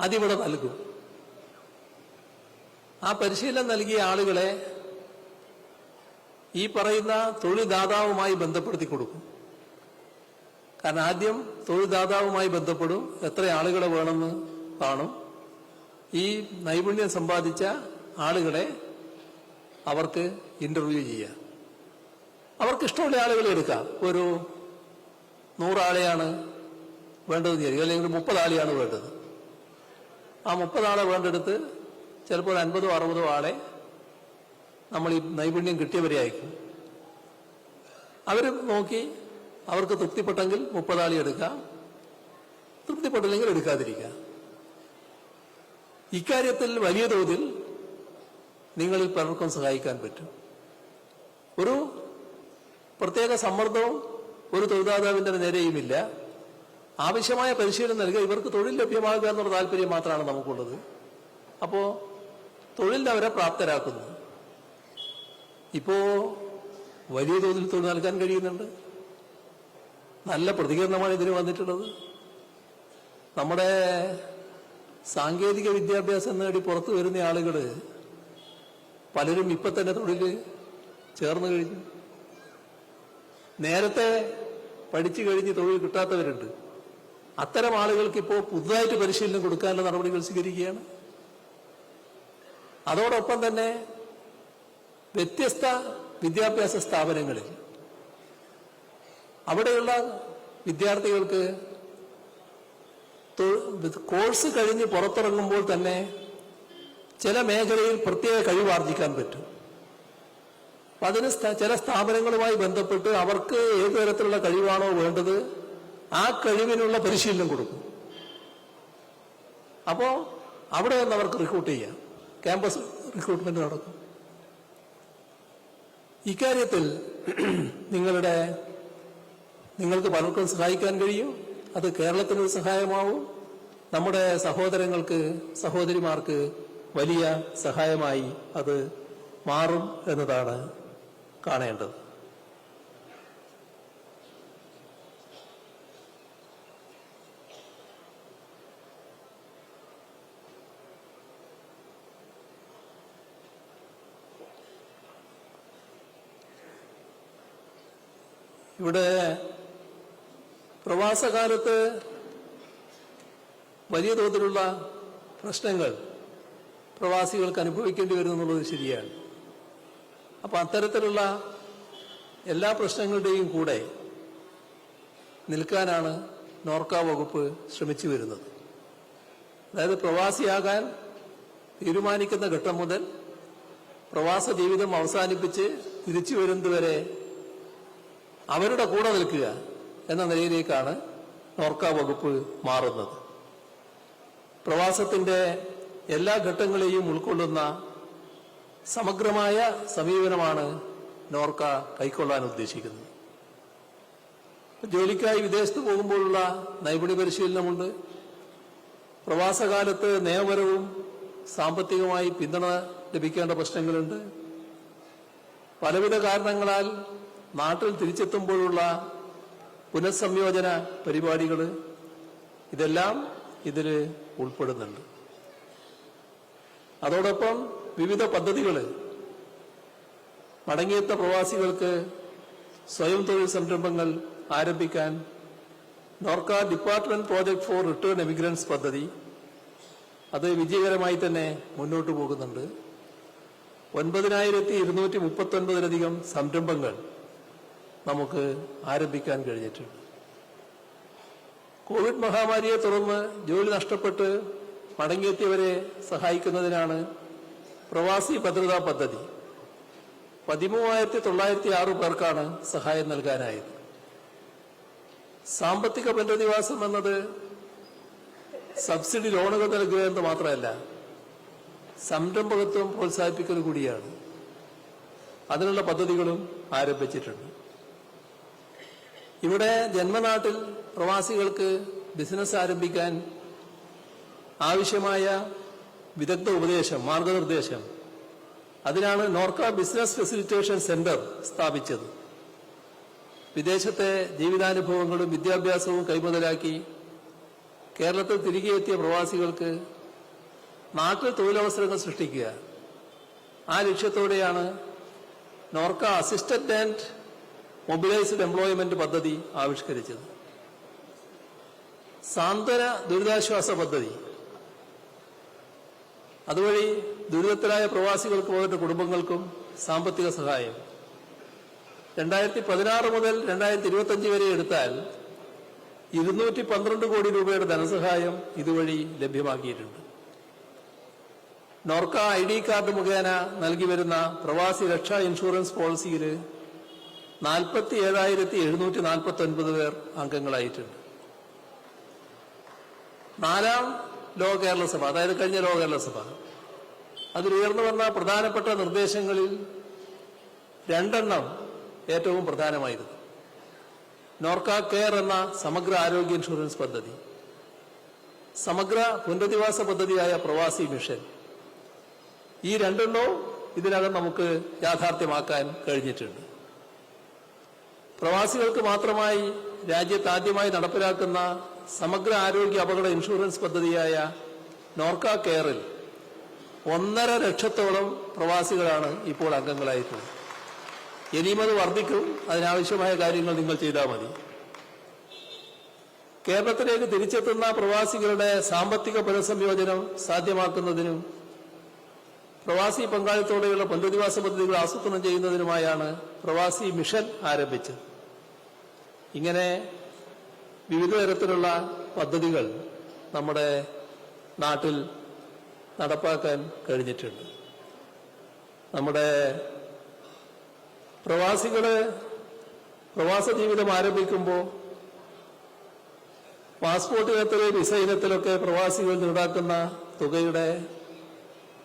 അതിവിടെ നൽകും. ആ പരിശീലനം നൽകിയ ആളുകളെ ഈ പറയുന്ന തൊഴിൽദാതാവുമായി ബന്ധപ്പെടുത്തി കൊടുക്കും. കാരണം ആദ്യം തൊഴിൽദാതാവുമായി ബന്ധപ്പെടും, എത്ര ആളുകളെ വേണമെന്ന് കാണും. ഈ നൈപുണ്യം സമ്പാദിച്ച ആളുകളെ അവർക്ക് ഇന്റർവ്യൂ ചെയ്യാം. അവർക്ക് ഇഷ്ടമുള്ള ആളുകളെ എടുക്കാം. ഒരു 100 ആളെയാണ് വേണ്ടതെന്ന് വിചാരിക്കും, അല്ലെങ്കിൽ 30 ആളെയാണ് വേണ്ടത്. ആ 30 ആളെ വേണ്ടെടുത്ത് ചിലപ്പോൾ 50 or 60 ആളെ നമ്മൾ ഈ നൈപുണ്യം കിട്ടിയവരെ അയക്കും. അവർ നോക്കി അവർക്ക് തൃപ്തിപ്പെട്ടെങ്കിൽ 30 ആളെ എടുക്കാം, തൃപ്തിപ്പെട്ടില്ലെങ്കിൽ എടുക്കാതിരിക്കാം. ഇക്കാര്യത്തിൽ വലിയ തോതിൽ നിങ്ങളിൽ പലർക്കും സഹായിക്കാൻ പറ്റും. ഒരു പ്രത്യേക സമ്മർദ്ദവും ഒരു തൊഴിൽദാതാവിന്റെ നേരെയുമില്ല. ആവശ്യമായ പരിശീലനം നൽകുക, ഇവർക്ക് തൊഴിൽ ലഭ്യമാകുക എന്നുള്ള താല്പര്യം മാത്രമാണ് നമുക്കുള്ളത്. അപ്പോ തൊഴിലിന് അവരെ പ്രാപ്തരാക്കുന്നു. ഇപ്പോ വലിയ തോതിൽ തൊഴിൽ നൽകാൻ കഴിയുന്നുണ്ട്. നല്ല പ്രതികരണമാണ് ഇതിന് വന്നിട്ടുള്ളത്. നമ്മുടെ സാങ്കേതിക വിദ്യാഭ്യാസം നേടി പുറത്തു വരുന്ന ആളുകൾ പലരും ഇപ്പൊ തന്നെ തൊഴിൽ ചേർന്ന് കഴിഞ്ഞു. നേരത്തെ പഠിച്ചു കഴിഞ്ഞ് തൊഴിൽ കിട്ടാത്തവരുണ്ട്. അത്തരം ആളുകൾക്ക് ഇപ്പോൾ പുതുതായിട്ട് പരിശീലനം കൊടുക്കാനുള്ള നടപടികൾ സ്വീകരിക്കുകയാണ്. അതോടൊപ്പം തന്നെ വ്യത്യസ്ത വിദ്യാഭ്യാസ സ്ഥാപനങ്ങളിൽ അവിടെയുള്ള വിദ്യാർത്ഥികൾക്ക് കോഴ്സ് കഴിഞ്ഞ് പുറത്തിറങ്ങുമ്പോൾ തന്നെ ചില മേഖലയിൽ പ്രത്യേക കഴിവാർജിക്കാൻ പറ്റും. അപ്പൊ അതിന് ചില സ്ഥാപനങ്ങളുമായി ബന്ധപ്പെട്ട് അവർക്ക് ഏതു തരത്തിലുള്ള കഴിവാണോ വേണ്ടത് ആ കഴിവിനുള്ള പരിശീലനം കൊടുക്കും. അപ്പോ അവിടെ നിന്ന് അവർക്ക് റിക്രൂട്ട് ചെയ്യാം, ക്യാമ്പസ് റിക്രൂട്ട്മെന്റ് നടക്കും. ഇക്കാര്യത്തിൽ നിങ്ങൾക്ക് പലർക്കും സഹായിക്കാൻ കഴിയും. അത് കേരളത്തിനൊരു സഹായമാവും, നമ്മുടെ സഹോദരങ്ങൾക്ക് സഹോദരിമാർക്ക് വലിയ സഹായമായി അത് മാറും എന്നതാണ് കാണേണ്ടത്. ഇവിടെ പ്രവാസകാലത്ത് വലിയ തോതിലുള്ള പ്രശ്നങ്ങൾ പ്രവാസികൾക്ക് അനുഭവിക്കേണ്ടി വരുന്നു എന്നുള്ളത് ശരിയാണ്. അപ്പം അത്തരത്തിലുള്ള എല്ലാ പ്രശ്നങ്ങളുടെയും കൂടെ നിൽക്കാനാണ് നോർക്ക വകുപ്പ് ശ്രമിച്ചു വരുന്നത്. അതായത് പ്രവാസിയാകാൻ തീരുമാനിക്കുന്ന ഘട്ടം മുതൽ പ്രവാസ ജീവിതം അവസാനിപ്പിച്ച് തിരിച്ചു വരുന്നതുവരെ അവരുടെ കൂടെ നിൽക്കുക എന്ന നിലയിലേക്കാണ് നോർക്ക വകുപ്പ് മാറുന്നത്. പ്രവാസത്തിന്റെ എല്ലാ ഘട്ടങ്ങളെയും ഉൾക്കൊള്ളുന്ന സമഗ്രമായ സമീപനമാണ് നോർക്ക കൈക്കൊള്ളാൻ ഉദ്ദേശിക്കുന്നത്. ജോലിക്കായി വിദേശത്ത് പോകുമ്പോഴുള്ള നൈപുണ്യ പരിശീലനമുണ്ട്. പ്രവാസകാലത്ത് നിയമപരവും സാമ്പത്തികമായി പിന്തുണ ലഭിക്കേണ്ട പ്രശ്നങ്ങളുണ്ട്. പലവിധ കാരണങ്ങളാൽ നാട്ടിൽ തിരിച്ചെത്തുമ്പോഴുള്ള പുനഃസംയോജന പരിപാടികൾ, ഇതെല്ലാം ഇതിൽ ഉൾപ്പെടുന്നുണ്ട്. അതോടൊപ്പം വിവിധ പദ്ധതികൾ മടങ്ങിയെത്ത പ്രവാസികൾക്ക് സ്വയം തൊഴിൽ സംരംഭങ്ങൾ ആരംഭിക്കാൻ Norka department project four return emigrants പദ്ധതി അത് വിജയകരമായി തന്നെ മുന്നോട്ട് പോകുന്നുണ്ട്. 9239 സംരംഭങ്ങൾ നമുക്ക് ആരംഭിക്കാൻ കഴിഞ്ഞിട്ടുണ്ട്. കോവിഡ് മഹാമാരിയെ തുടർന്ന് ജോലി നഷ്ടപ്പെട്ട് മടങ്ങിയെത്തിയവരെ സഹായിക്കുന്നതിനാണ് പ്രവാസി ഭദ്രതാ പദ്ധതി. 13,906 പേർക്കാണ് സഹായം നൽകാനായത്. സാമ്പത്തിക പുനരധിവാസം എന്നത് സബ്സിഡി ലോണുകൾ നൽകുക എന്ന് മാത്രമല്ല, സംരംഭകത്വം പ്രോത്സാഹിപ്പിക്കൽ കൂടിയാണ്. അതിനുള്ള പദ്ധതികളും ആരംഭിച്ചിട്ടുണ്ട്. ഇവിടെ ജന്മനാട്ടിൽ പ്രവാസികൾക്ക് ബിസിനസ് ആരംഭിക്കാൻ ആവശ്യമായ വിദഗ്ധ ഉപദേശം, മാർഗനിർദ്ദേശം, അതിനാണ് നോർക്ക ബിസിനസ് ഫെസിലിറ്റേഷൻ സെന്റർ സ്ഥാപിച്ചത്. വിദേശത്തെ ജീവിതാനുഭവങ്ങളും വിദ്യാഭ്യാസവും കൈമുതലാക്കി കേരളത്തിൽ തിരികെ എത്തിയ പ്രവാസികൾക്ക് നാട്ടിൽ തൊഴിലവസരങ്ങൾ സൃഷ്ടിക്കുക, ആ ലക്ഷ്യത്തോടെയാണ് Norka assistant and mobilised employment പദ്ധതി ആവിഷ്കരിച്ചത്. സാന്ത്വന ദുരിതാശ്വാസ പദ്ധതി, അതുവഴി ദുരിതത്തിലായ പ്രവാസികൾക്കും അവരുടെ കുടുംബങ്ങൾക്കും സാമ്പത്തിക സഹായം 2016 മുതൽ 2025 വരെ എടുത്താൽ 212 കോടി രൂപയുടെ ധനസഹായം ഇതുവഴി ലഭ്യമാക്കിയിട്ടുണ്ട്. നോർക്ക ID കാർഡ് മുഖേന നൽകി വരുന്ന പ്രവാസി രക്ഷാ ഇൻഷുറൻസ് പോളിസിയിൽ 47,749 പേർ അംഗങ്ങളായിട്ടുണ്ട്. 4ാം ലോ കേരള സഭ, അതായത് കഴിഞ്ഞ ലോ കേരള സഭ, അതിലുയർന്നു വന്ന പ്രധാനപ്പെട്ട നിർദ്ദേശങ്ങളിൽ 2 ഏറ്റവും പ്രധാനമായിരുന്നു. നോർക്ക കെയർ എന്ന സമഗ്ര ആരോഗ്യ ഇൻഷുറൻസ് പദ്ധതി, സമഗ്ര പുനരധിവാസ പദ്ധതിയായ പ്രവാസി മിഷൻ, ഈ 2 ഇതിനകം നമുക്ക് യാഥാർത്ഥ്യമാക്കാൻ കഴിഞ്ഞിട്ടുണ്ട്. പ്രവാസികൾക്ക് മാത്രമായി രാജ്യത്ത് ആദ്യമായി നടപ്പിലാക്കുന്ന സമഗ്ര ആരോഗ്യ അപകട ഇൻഷുറൻസ് പദ്ധതിയായ നോർക്ക കെയറിൽ 1.5 ലക്ഷത്തോളം പ്രവാസികളാണ് ഇപ്പോൾ അംഗങ്ങളായിട്ടുള്ളത്. ഇനിയും അത് വർദ്ധിക്കും. അതിനാവശ്യമായ കാര്യങ്ങൾ നിങ്ങൾ ചെയ്താൽ മതി. കേരളത്തിലേക്ക് തിരിച്ചെത്തുന്ന പ്രവാസികളുടെ സാമ്പത്തിക പുനഃസംയോജനം സാധ്യമാക്കുന്നതിനും പ്രവാസി പങ്കാളിത്തോടെയുള്ള പുനരധിവാസ പദ്ധതികൾ ആസൂത്രണം ചെയ്യുന്നതിനുമായാണ് പ്രവാസി മിഷൻ ആരംഭിച്ചത്. ഇങ്ങനെ വിവിധ തരത്തിലുള്ള പദ്ധതികൾ നമ്മുടെ നാട്ടിൽ നടപ്പാക്കാൻ കഴിഞ്ഞിട്ടുണ്ട്. നമ്മുടെ പ്രവാസികള് പ്രവാസ ജീവിതം ആരംഭിക്കുമ്പോൾ പാസ്പോർട്ട് ഇനത്തിലെ വിസ ഇനത്തിലൊക്കെ പ്രവാസികൾ ഈടാക്കുന്ന തുകയുടെ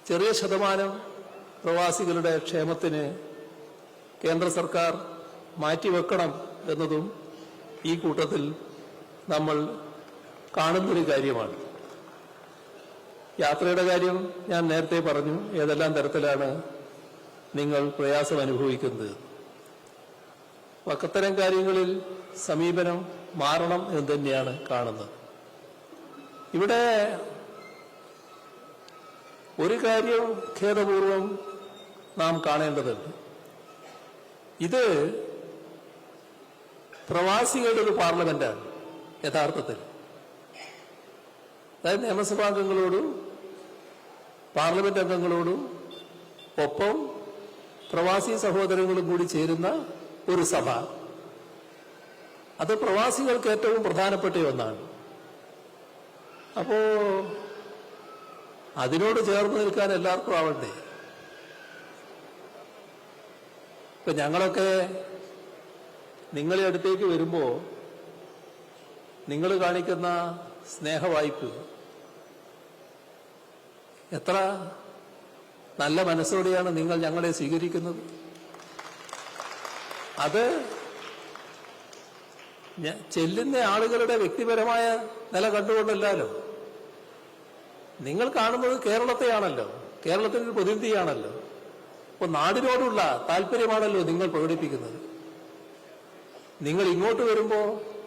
ചെറിയ ശതമാനം പ്രവാസികളുടെ ക്ഷേമത്തിന് കേന്ദ്ര സർക്കാർ മാറ്റിവെക്കണം എന്നതും ഈ കൂട്ടത്തിൽ നമ്മൾ കാണുന്നൊരു കാര്യമാണ്. യാത്രയുടെ കാര്യം ഞാൻ നേരത്തെ പറഞ്ഞു. ഏതെല്ലാം തരത്തിലാണ് നിങ്ങൾ പ്രയാസം അനുഭവിക്കുന്നത്. അത്തരം കാര്യങ്ങളിൽ സമീപനം മാറണം എന്ന് തന്നെയാണ് കാണുന്നത്. ഇവിടെ ഒരു കാര്യം ഖേദപൂർവം നാം കാണേണ്ടതുണ്ട്. ഇത് പ്രവാസികളുടെ ഒരു പാർലമെന്റാണ് യഥാർത്ഥത്തിൽ. അതായത് നിയമസഭാംഗങ്ങളോടും പാർലമെന്റ് അംഗങ്ങളോടും ഒപ്പം പ്രവാസി സഹോദരങ്ങളും കൂടി ചേരുന്ന ഒരു സഭ. അത് പ്രവാസികൾക്ക് ഏറ്റവും പ്രധാനപ്പെട്ട ഒന്നാണ്. അപ്പോ അതിനോട് ചേർന്ന് നിൽക്കാൻ എല്ലാവർക്കും ആവണ്ടേ? ഇപ്പൊ ഞങ്ങളൊക്കെ നിങ്ങളെ അടുത്തേക്ക് വരുമ്പോ നിങ്ങൾ കാണിക്കുന്ന സ്നേഹവായ്പ് എത്ര നല്ല മനസ്സോടെയാണ് നിങ്ങൾ ഞങ്ങളെ സ്വീകരിക്കുന്നത്. അത് ചെല്ലുന്ന ആളുകളുടെ വ്യക്തിപരമായ നില കണ്ടുകൊണ്ടല്ലോ. നിങ്ങൾ കാണുന്നത് കേരളത്തെയാണല്ലോ, കേരളത്തിന്റെ ഒരു പ്രതിനിധിയാണല്ലോ. അപ്പൊ നാടിനോടുള്ള താല്പര്യമാണല്ലോ നിങ്ങൾ പ്രകടിപ്പിക്കുന്നത്. നിങ്ങൾ ഇങ്ങോട്ട് വരുമ്പോ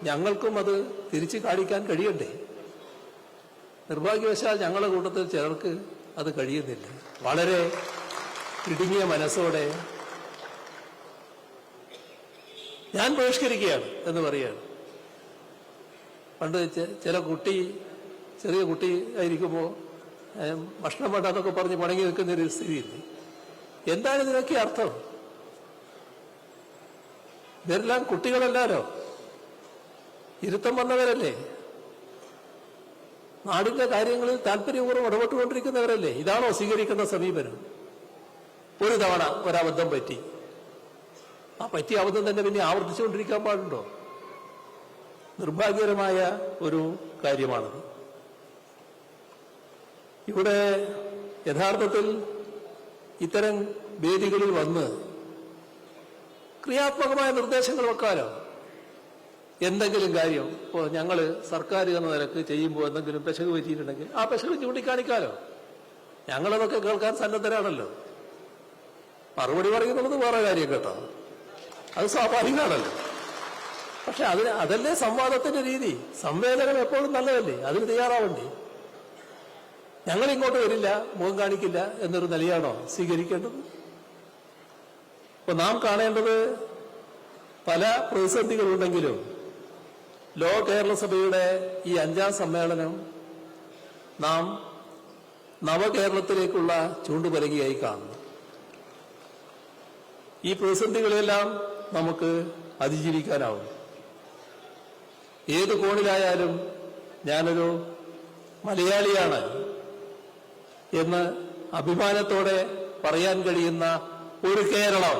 ഞങ്ങൾക്കും അത് തിരിച്ചു കാണിക്കാൻ കഴിയണ്ടേ? നിർഭാഗ്യവശാൽ ഞങ്ങളുടെ കൂട്ടത്തിൽ ചിലർക്ക് അത് കഴിയുന്നില്ല. വളരെ ഇടുങ്ങിയ മനസ്സോടെ ഞാൻ ബഹിഷ്കരിക്കുകയാണ് എന്ന് പറയാണ്. പണ്ട് ചെറിയ കുട്ടി ആയിരിക്കുമ്പോൾ ഭക്ഷണം വേണ്ടെന്നൊക്കെ പറഞ്ഞ് പണങ്ങി നിൽക്കുന്ന ഒരു സ്ഥിതിയില്ലേ? എന്താണ് ഇതിനൊക്കെ അർത്ഥം? ഇവരെല്ലാം കുട്ടികളല്ലാലോ, ഇരുത്തം വന്നവരല്ലേ, നാടിന്റെ കാര്യങ്ങളിൽ താല്പര്യപൂർവ്വം ഇടപെട്ടുകൊണ്ടിരിക്കുന്നവരല്ലേ. ഇതാണോ സ്വീകരിക്കുന്ന സമീപനം? ഒരു തവണ ഒരബദ്ധം പറ്റി, ആ പറ്റിയ അബദ്ധം തന്നെ പിന്നെ ആവർത്തിച്ചുകൊണ്ടിരിക്കാൻ പാടുണ്ടോ? നിർഭാഗ്യകരമായ ഒരു കാര്യമാണത്. ഇവിടെ യഥാർത്ഥത്തിൽ ഇത്തരം വേദികളിൽ വന്ന് ക്രിയാത്മകമായ നിർദ്ദേശങ്ങൾ വെക്കാലോ. എന്തെങ്കിലും കാര്യം ഇപ്പോൾ ഞങ്ങൾ സർക്കാർ എന്ന നിലക്ക് ചെയ്യുമ്പോൾ എന്തെങ്കിലും പെശക് പറ്റിയിട്ടുണ്ടെങ്കിൽ ആ പെശക് ചൂണ്ടിക്കാണിക്കാലോ. ഞങ്ങളതൊക്കെ കേൾക്കാൻ സന്നദ്ധരാണല്ലോ. മറുപടി പറയുന്നത് വേറെ കാര്യം കേട്ടോ, അത് സ്വാഭാവികമാണല്ലോ. പക്ഷെ അതല്ലേ സംവാദത്തിന്റെ രീതി. സംവേദനം എപ്പോഴും നല്ലതല്ലേ, അതിന് തയ്യാറാവണ്ടേ? ഞങ്ങൾ ഇങ്ങോട്ട് വരില്ല, മുഖം കാണിക്കില്ല എന്നൊരു നിലയാണോ സ്വീകരിക്കേണ്ടത്? ഇപ്പൊ നാം കാണേണ്ടത് പല പ്രതിസന്ധികളുണ്ടെങ്കിലും കേരള സഭയുടെ ഈ 5ാം സമ്മേളനം നാം നവകേരളത്തിലേക്കുള്ള ചൂണ്ടുപലകയായി കാണുന്നു. ഈ പ്രതിസന്ധികളെല്ലാം നമുക്ക് അതിജീവിക്കാനാവും. ഏത് കോണിലായാലും ഞാനൊരു മലയാളിയാണ് എന്ന് അഭിമാനത്തോടെ പറയാൻ കഴിയുന്ന ഒരു കേരളം,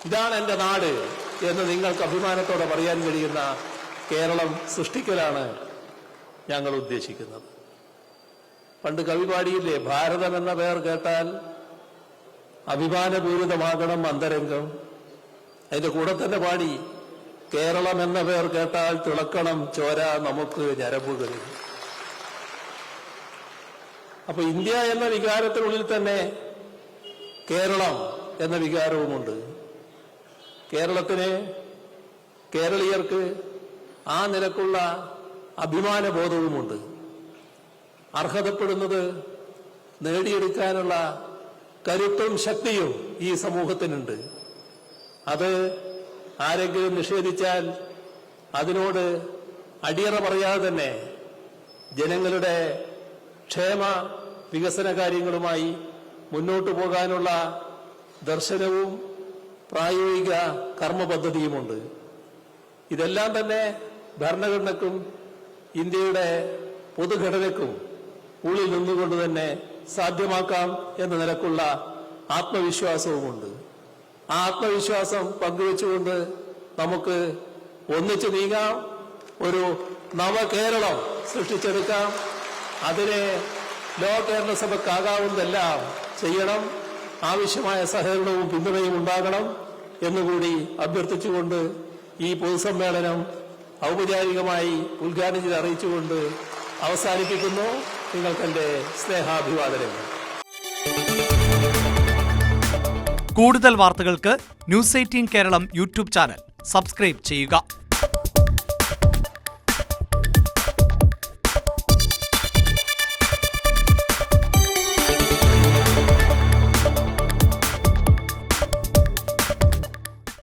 ഇതാണ് എന്റെ നാട് എന്ന് നിങ്ങൾക്ക് അഭിമാനത്തോടെ പറയാൻ കഴിയുന്ന കേരളം സൃഷ്ടിക്കലാണ് ഞങ്ങൾ ഉദ്ദേശിക്കുന്നത്. പണ്ട് കവി പാടിയില്ലേ, ഭാരതം എന്ന പേർ കേട്ടാൽ അഭിമാനപൂരിതമാകണം അന്തരംഗം. അതിന്റെ കൂടെ തന്നെ പാടി, കേരളം എന്ന പേർ കേട്ടാൽ തിളക്കണം ചോര നമുക്ക് ഞരമ്പുകളിൽ. അപ്പൊ ഇന്ത്യ എന്ന വികാരത്തിനുള്ളിൽ തന്നെ കേരളം എന്ന വികാരവുമുണ്ട്. കേരളീയർക്ക് ആ നിലക്കുള്ള അഭിമാനബോധവുമുണ്ട്. അർഹതപ്പെടുന്നത് നേടിയെടുക്കാനുള്ള കരുത്തും ശക്തിയും ഈ സമൂഹത്തിനുണ്ട്. അത് ആരെങ്കിലും നിഷേധിച്ചാൽ അതിനോട് അടിയറ പറയാതെ തന്നെ ജനങ്ങളുടെ ക്ഷേമ വികസന കാര്യങ്ങളുമായി മുന്നോട്ടു പോകാനുള്ള ദർശനവും പ്രായോഗിക കർമ്മപദ്ധതിയുമുണ്ട്. ഇതെല്ലാം തന്നെ ഭരണഘടനയ്ക്കും ഇന്ത്യയുടെ പൊതുഘടനയ്ക്കും ഉള്ളിൽ നിന്നുകൊണ്ട് തന്നെ സാധ്യമാക്കാം എന്ന നിലക്കുള്ള ആത്മവിശ്വാസവുമുണ്ട്. ആ ആത്മവിശ്വാസം പങ്കുവെച്ചുകൊണ്ട് നമുക്ക് ഒന്നിച്ചു നീങ്ങാം, ഒരു നവകേരളം സൃഷ്ടിച്ചെടുക്കാം. അതിനെ കേരള സഭക്കാകാവുന്നതെല്ലാം ചെയ്യണം. ആവശ്യമായ സഹകരണവും പിന്തുണയും ഉണ്ടാകണം എന്നുകൂടി അഭ്യർത്ഥിച്ചുകൊണ്ട് ഈ പൊതുസമ്മേളനം ഔപചാരികമായി ഉദ്ഘാടനം ചെയ്ത് അറിയിച്ചുകൊണ്ട് അവസാനിപ്പിക്കുന്നു. നിങ്ങൾക്കെന്റെ സ്നേഹാഭിവാദനങ്ങൾ. കൂടുതൽ വാർത്തകൾക്ക് news 18 Keralam YouTube channel subscribe ചെയ്യുക.